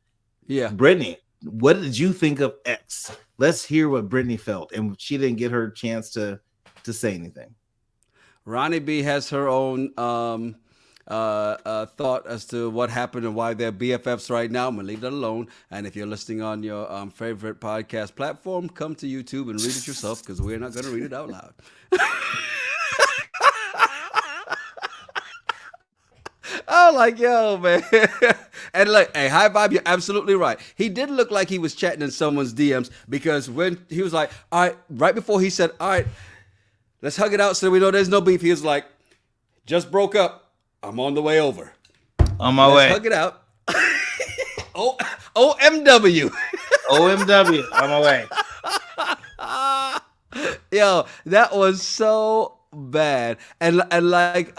Yeah. Brittany, what did you think of X? Let's hear what Brittany felt. And she didn't get her chance to say anything. Ronnie B has her own thought as to what happened and why they're BFFs right now. I'm gonna leave that alone. And if you're listening on your favorite podcast platform, come to YouTube and read it yourself because we're not gonna read it out loud. Oh, like, yo, man. And like, hey, high vibe, you're absolutely right. He did look like he was chatting in someone's DMs because when he was like, all right, right before he said, all right, let's hug it out so we know there's no beef, he was like, just broke up. I'm on the way over. On my way. Hug it out. OMW. OMW. On my way. Yo, that was so bad. And like,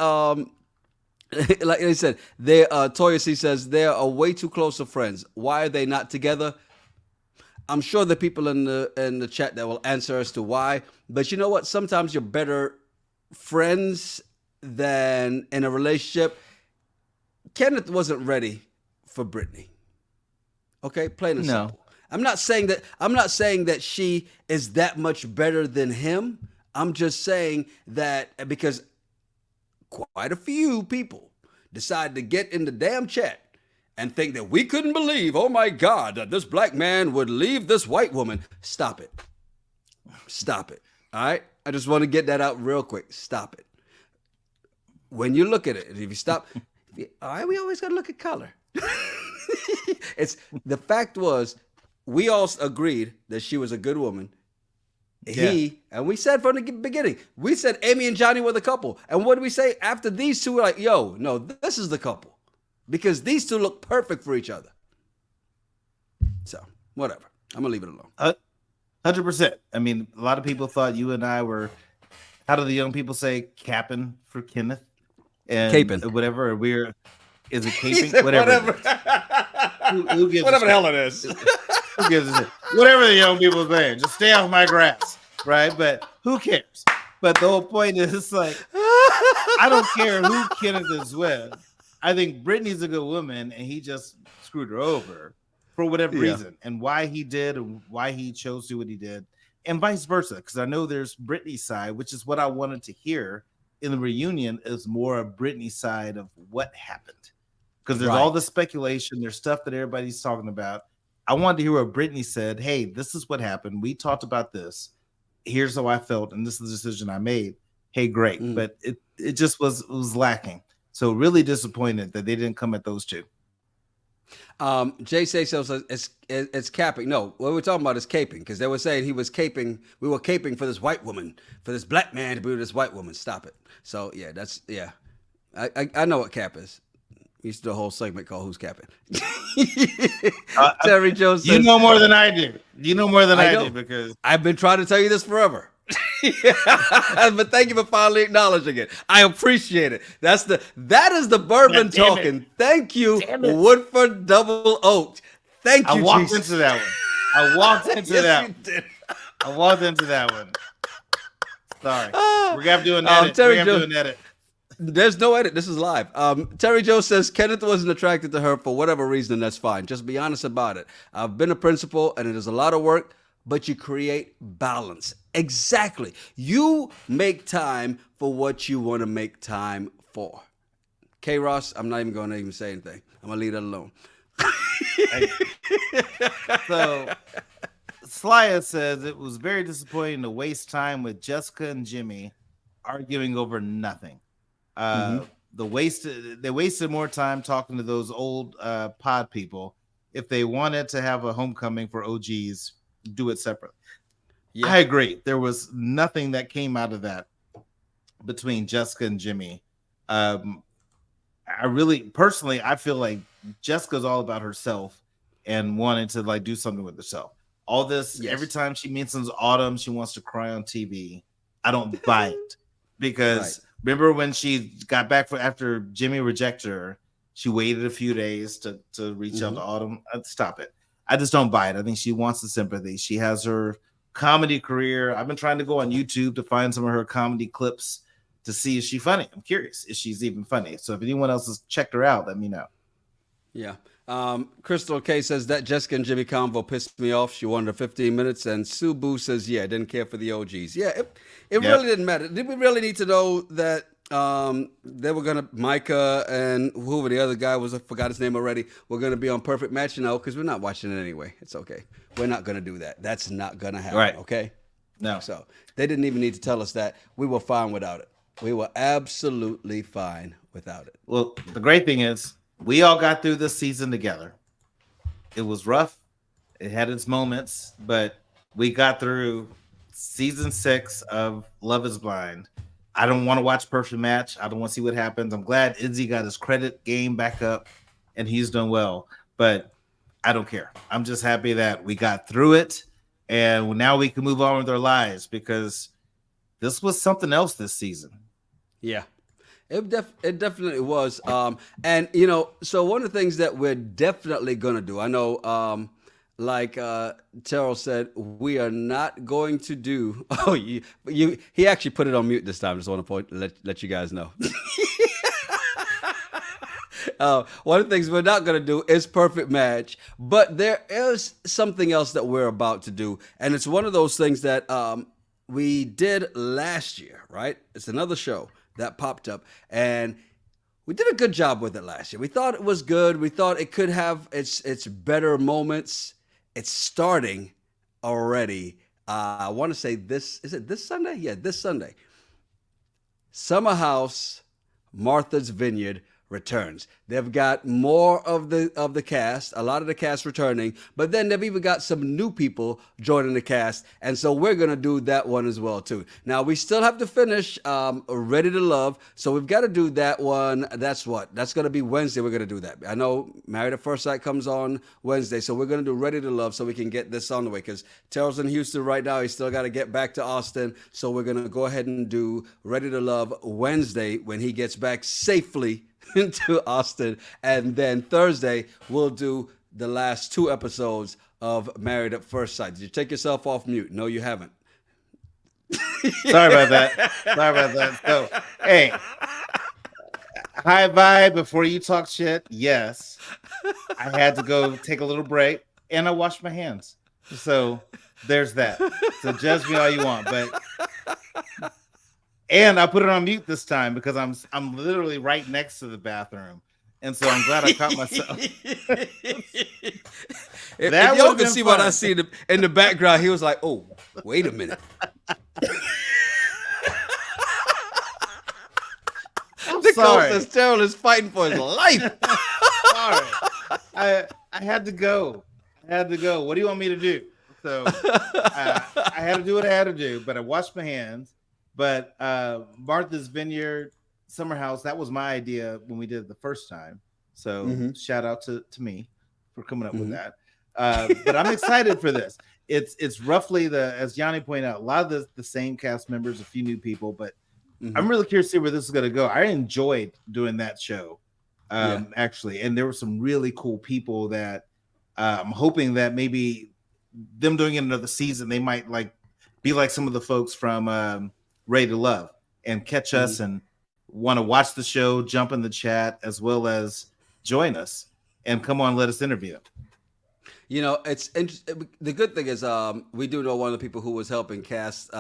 like I said, Toya C says they are way too close of friends. Why are they not together? I'm sure the people in the chat that will answer as to why. But you know what? Sometimes you're better friends than in a relationship. Kenneth wasn't ready for Brittany. Okay, plain and simple. I'm not saying that she is that much better than him. I'm just saying that because quite a few people decided to get in the damn chat and think that we couldn't believe, oh my God, that this black man would leave this white woman. Stop it. Stop it. All right? I just want to get that out real quick. Stop it. When you look at it, if you stop, all right, we always got to look at color. The fact was, we all agreed that she was a good woman. And we said from the beginning, we said Amy and Johnny were the couple. And what did we say after these two? We're like, yo, no, this is the couple. Because these two look perfect for each other. So, whatever. I'm going to leave it alone. 100%. I mean, a lot of people thought you and I were, how do the young people say, capping for Kenneth? And caping. Whatever. Is it caping? Whatever. Who gives whatever the hell it is. Who gives a shit? Whatever the young people are saying. Just stay off my grass. Right? But who cares? But the whole point is, like, I don't care who Kenneth is with. I think Brittany's a good woman, and he just screwed her over for whatever reason. And why he did, and why he chose to do what he did, and vice versa. Because I know there's Brittany's side, which is what I wanted to hear in the reunion, is more of Brittany's side of what happened. Because there's all the speculation, there's stuff that everybody's talking about. I wanted to hear what Brittany said. Hey, this is what happened. We talked about this. Here's how I felt, and this is the decision I made. Hey, great. But it just was lacking. So really disappointed that they didn't come at those two. Jay says it's capping. No, what we're talking about is caping, because they were saying he was caping. We were caping for this white woman, for this black man to be with this white woman. Stop it. So yeah, I know what cap is. We used to do a whole segment called "Who's Capping." Terry Jones says, you know more than I do. You know more than I do because I've been trying to tell you this forever. But thank you for finally acknowledging it. I appreciate it. That is the bourbon talking. Thank you, Woodford Double Oaked. Thank you. I walked into that one. I walked into that one. Sorry. We're gonna have to do an edit. There's no edit. This is live. Terry Joe says Kenneth wasn't attracted to her for whatever reason, and that's fine. Just be honest about it. I've been a principal, and it is a lot of work, but you create balance. Exactly. You make time for what you want to make time for. K. Ross, I'm not even going to say anything. I'm going to leave that alone. So, Slya says it was very disappointing to waste time with Jessica and Jimmy arguing over nothing. They wasted more time talking to those old pod people. If they wanted to have a homecoming for OGs, do it separately. Yeah. I agree. There was nothing that came out of that between Jessica and Jimmy. I feel like Jessica's all about herself and wanting to like do something with herself. All this, every time she mentions Autumn, she wants to cry on TV. I don't buy it because remember when she got back after Jimmy rejected her, she waited a few days to reach out to Autumn. Stop it. I just don't buy it. I think she wants the sympathy. She has her comedy career. I've been trying to go on YouTube to find some of her comedy clips to see if she's funny. I'm curious if she's even funny. So if anyone else has checked her out, let me know. Yeah. Crystal K says that Jessica and Jimmy convo pissed me off. She wanted 15 minutes. And Sue Boo says, yeah, didn't care for the OGs. Yeah, it really didn't matter. Did we really need to know that They were gonna Micah and whoever the other guy was, I forgot his name already. We're gonna be on Perfect Match, because we're not watching it anyway. It's okay. We're not gonna do that. That's not gonna happen. Right. Okay. No. So they didn't even need to tell us that. We were fine without it. We were absolutely fine without it. Well, the great thing is we all got through this season together. It was rough. It had its moments, but we got through season 6 of Love is Blind. I don't want to watch Perfect Match. I don't want to see what happens. I'm glad Izzy got his credit game back up and he's done well, but I don't care. I'm just happy that we got through it and now we can move on with our lives because this was something else this season. Yeah. It definitely was. And so one of the things that we're definitely gonna do, I know, like Terrell said, we are not going to do. Oh, he actually put it on mute this time. Just want to let you guys know. One of the things we're not going to do is Perfect Match, but there is something else that we're about to do, and it's one of those things that we did last year, right? It's another show that popped up, and we did a good job with it last year. We thought it was good. We thought it could have its better moments. It's starting already. I want to say is it this Sunday? Yeah, this Sunday. Summer House, Martha's Vineyard returns. They've got more of the cast, a lot of the cast returning, but then they've even got some new people joining the cast, and so we're gonna do that one as well too. Now we still have to finish Ready to Love, so we've got to do that one. That's gonna be Wednesday. We're gonna do that. I know Married at First Sight comes on Wednesday, so we're gonna do Ready to Love so we can get this on the way. Because Terrell's in Houston right now, he's still got to get back to Austin, so we're gonna go ahead and do Ready to Love Wednesday when he gets back safely into Austin, and then Thursday we'll do the last 2 episodes of Married at First Sight. Did you take yourself off mute? No, you haven't. Sorry about that. So, hey, hi, bye. Before you talk shit, yes, I had to go take a little break, and I washed my hands. So there's that. So judge me all you want, but. And I put it on mute this time because I'm literally right next to the bathroom, and so I'm glad I caught myself. If y'all can see fun. What I see in the background, he was like, "Oh, wait a minute." Sorry. Says Terrell is fighting for his life. Sorry, I had to go. What do you want me to do? So I had to do what I had to do, but I washed my hands. But Martha's Vineyard, Summer House, that was my idea when we did it the first time. So shout out to me for coming up with that. But I'm excited for this. It's roughly as Yanni pointed out, a lot of the same cast members, a few new people, but I'm really curious to see where this is going to go. I enjoyed doing that show, actually. And there were some really cool people that I'm hoping that maybe them doing another season, they might be like some of the folks from Ready to Love and catch us and want to watch the show, jump in the chat, as well as join us and come on, let us interview them. It's interesting. The good thing is we do know one of the people who was helping cast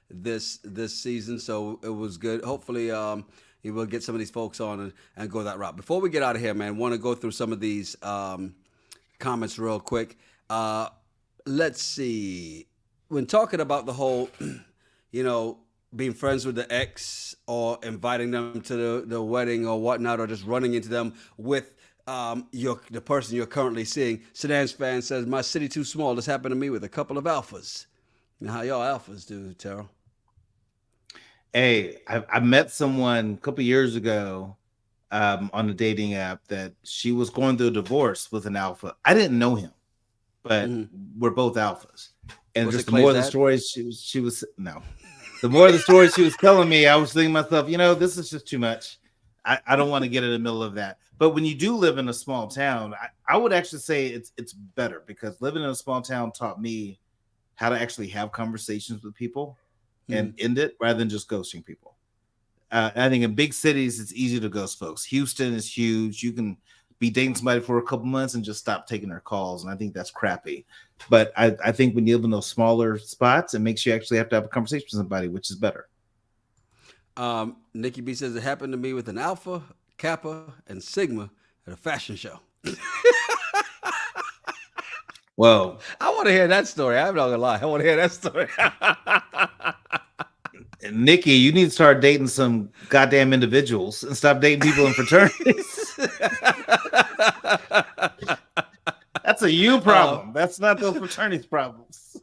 this season, so it was good. Hopefully he will get some of these folks on and go that route. Before we get out of here, man, want to go through some of these comments real quick. Let's see. When talking about the whole, being friends with the ex or inviting them to the wedding or whatnot, or just running into them with the person you're currently seeing. Sedan's fan says, "My city too small. This happened to me with a couple of alphas." How y'all alphas do, Terrell? Hey, I met someone a couple years ago on a dating app that she was going through a divorce with an alpha. I didn't know him, but we're both alphas. And just the more of the stories she was the more of the stories she was telling me, I was thinking to myself, this is just too much. I don't want to get in the middle of that. But when you do live in a small town, I would actually say it's better, because living in a small town taught me how to actually have conversations with people and end it rather than just ghosting people. I think in big cities, it's easy to ghost folks. Houston is huge. You can be dating somebody for a couple months and just stop taking their calls. And I think that's crappy. But I think when you live in those smaller spots, it makes you actually have to have a conversation with somebody, which is better. Nikki B says it happened to me with an Alpha, Kappa, and Sigma at a fashion show. Whoa. I want to hear that story. I'm not gonna lie. I want to hear that story. Nikki, you need to start dating some goddamn individuals and stop dating people in fraternities. That's a you problem. That's not those fraternities problems.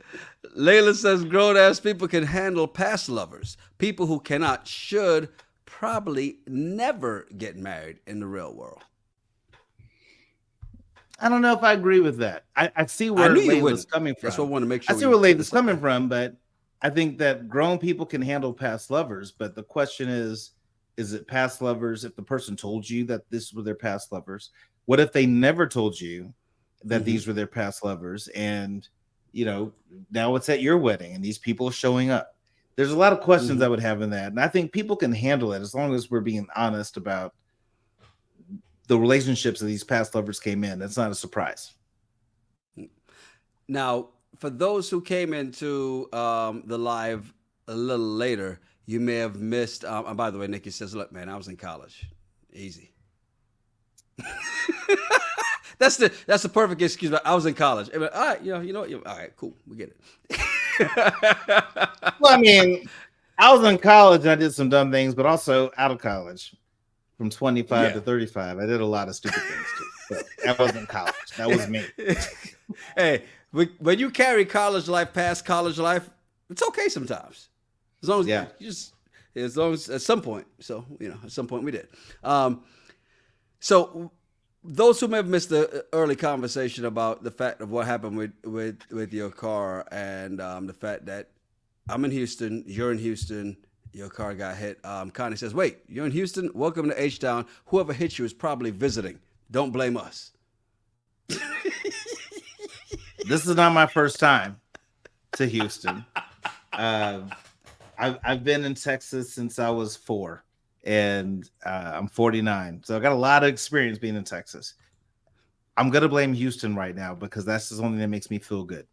Layla says grown ass people can handle past lovers. People who cannot should probably never get married in the real world. I don't know if I agree with that. I see where Layla's coming from. That's what I want to make sure. I see where Layla's coming from, but I think that grown people can handle past lovers. But the question is it past lovers if the person told you that this were their past lovers? What if they never told you that these were their past lovers? And, you know, now it's at your wedding and these people are showing up. There's a lot of questions I would have in that. And I think people can handle it as long as we're being honest about the relationships of these past lovers came in. That's not a surprise. Now, for those who came into the live a little later, you may have missed. And by the way, Nikki says, "Look, man, I was in college. Easy." that's the perfect excuse. I was in college. All right, you know what? All right, cool. We get it. Well, I mean, I was in college and I did some dumb things, but also out of college. From 25 to 35, I did a lot of stupid things too. But that wasn't college. That was me. Hey, when you carry college life past college life, it's okay sometimes. As long as as long as at some point. So at some point we did. So those who may have missed the early conversation about the fact of what happened with your car and the fact that I'm in Houston, you're in Houston. Your car got hit. Connie says, wait, you're in Houston? Welcome to H-Town. Whoever hit you is probably visiting. Don't blame us. This is not my first time to Houston. I've been in Texas since I was 4, and I'm 49. So I got a lot of experience being in Texas. I'm going to blame Houston right now because that's the only thing that makes me feel good.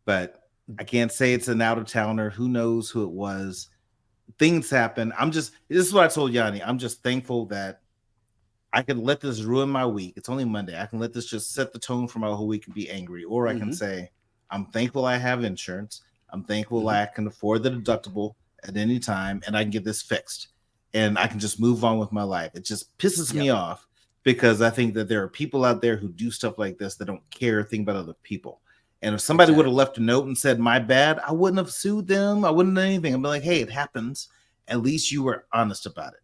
But I can't say it's an out-of-towner. Who knows who it was? Things happen. This is what I told Yanni. I'm just thankful that I can let this ruin my week. It's only Monday. I can let this just set the tone for my whole week and be angry. Or I can say, I'm thankful I have insurance. I'm thankful I can afford the deductible at any time and I can get this fixed. And I can just move on with my life. It just pisses me off because I think that there are people out there who do stuff like this that don't care a thing about other people. And if somebody would have left a note and said, my bad, I wouldn't have sued them. I wouldn't have done anything. I'd be like, hey, it happens. At least you were honest about it.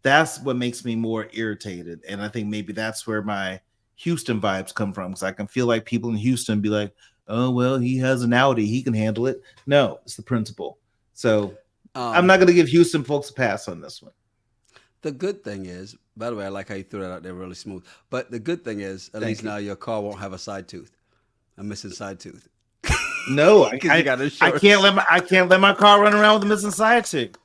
That's what makes me more irritated. And I think maybe that's where my Houston vibes come from. Because I can feel like people in Houston be like, oh, well, he has an Audi. He can handle it. No, it's the principle. So I'm not going to give Houston folks a pass on this one. The good thing is, by the way, I like how you threw that out there really smooth. But the good thing is, at least now your car won't have a side tooth. A missing side tooth. No, I can't let my car run around with a missing side tooth.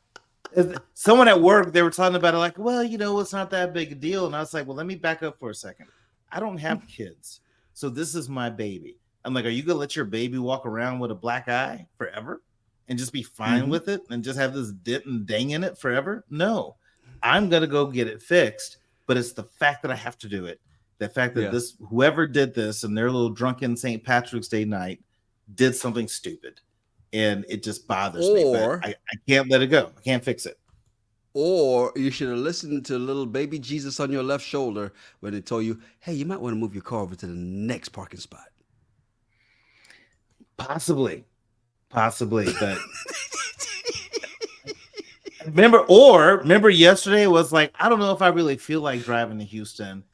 Someone at work, they were talking about it like, well, it's not that big a deal. And I was like, well, let me back up for a second. I don't have kids. So this is my baby. I'm like, are you going to let your baby walk around with a black eye forever and just be fine with it and just have this dent and dang in it forever? No, I'm going to go get it fixed. But it's the fact that I have to do it. The fact that whoever did this and their little drunken St. Patrick's Day night did something stupid. And it just bothers me. But I can't let it go. I can't fix it. Or you should have listened to little baby Jesus on your left shoulder when they told you, hey, you might want to move your car over to the next parking spot. Possibly. But remember yesterday was like, I don't know if I really feel like driving to Houston.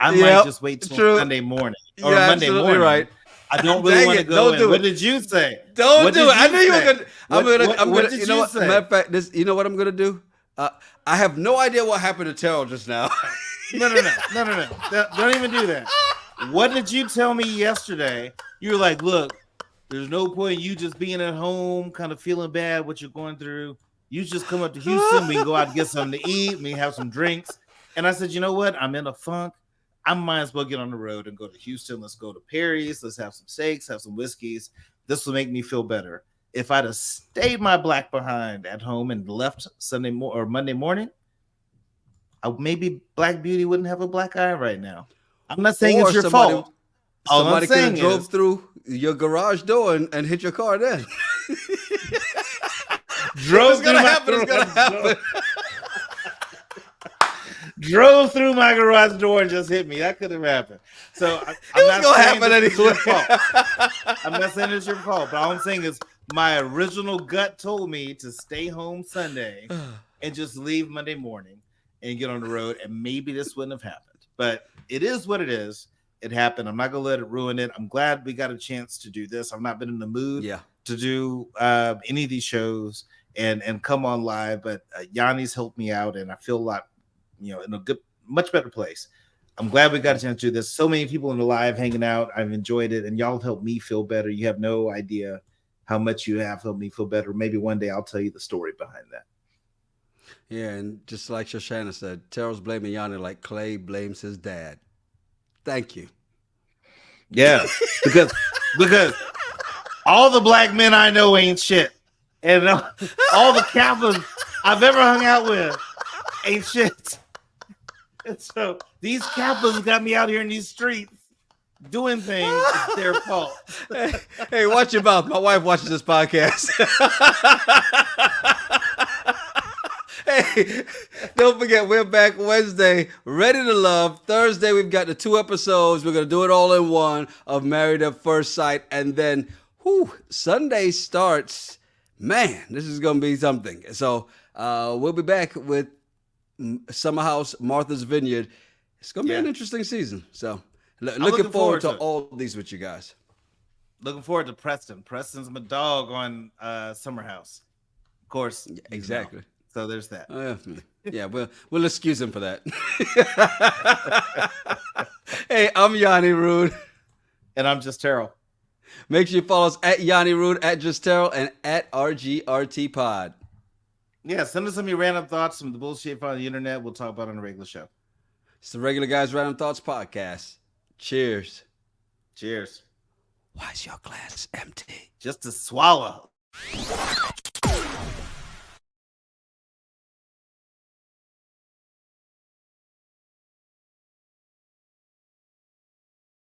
I might just wait till Sunday morning or Monday morning. Right. I don't really want to go in. What did you say? Don't do it. I knew you were gonna. I'm gonna. You know what? Matter of fact, you know what I'm gonna do? I have no idea what happened to Terrell just now. No. Don't even do that. What did you tell me yesterday? You were like, look, there's no point in you just being at home, kind of feeling bad what you're going through. You just come up to Houston. We can go out and get something to eat. We can have some drinks. And I said, you know what? I'm in a funk. I might as well get on the road and go to Houston. Let's go to Perry's. Let's have some steaks, have some whiskeys. This will make me feel better. if I'd have stayed my black behind at home and left or Monday morning, maybe Black Beauty wouldn't have a black eye right now. I'm not saying it's your fault. Somebody could have drove through your garage door and hit your car then. Drove through my garage. Drove through my garage door and just hit me. That could have happened. So I'm not saying it's your fault. I'm not saying it's your fault, but all I'm saying is my original gut told me to stay home Sunday and just leave Monday morning and get on the road, and maybe this wouldn't have happened. But it is what it is. It happened. I'm not gonna let it ruin it. I'm glad we got a chance to do this. I've not been in the mood to do any of these shows and come on live, but Yanni's helped me out, and I feel a lot, in a much better place. I'm glad we got a chance to do this. So many people in the live hanging out. I've enjoyed it, and y'all have helped me feel better. You have no idea how much you have helped me feel better. Maybe one day I'll tell you the story behind that. Yeah, and just like Shoshana said, Terrell's blaming Yanni like Clay blames his dad. Thank you. Yeah, because all the black men I know ain't shit, and all the Kappas I've ever hung out with ain't shit. And so these Kappas got me out here in these streets doing things. It's their fault. Hey, watch your mouth. My wife watches this podcast. Hey, don't forget, we're back Wednesday, Ready to Love. Thursday, we've got the 2 episodes. We're going to do it all in one of Married at First Sight. And then, Sunday starts. Man, this is going to be something. So we'll be back with Summer House, Martha's Vineyard. It's going to be an interesting season. So looking forward to all these with you guys. Looking forward to Preston. Preston's my dog on Summer House. Of course. Exactly. So there's that. Yeah, we'll excuse him for that. Hey, I'm Yanni Rude. And I'm Just Terrell. Make sure you follow us at Yanni Rude, at Just Terrell, and at RGRT Pod. Yeah, send us some of your random thoughts from the bullshit on the internet. We'll talk about it on a regular show. It's the Regular Guys Random Thoughts Podcast. Cheers. Cheers. Why is your glass empty? Just to swallow.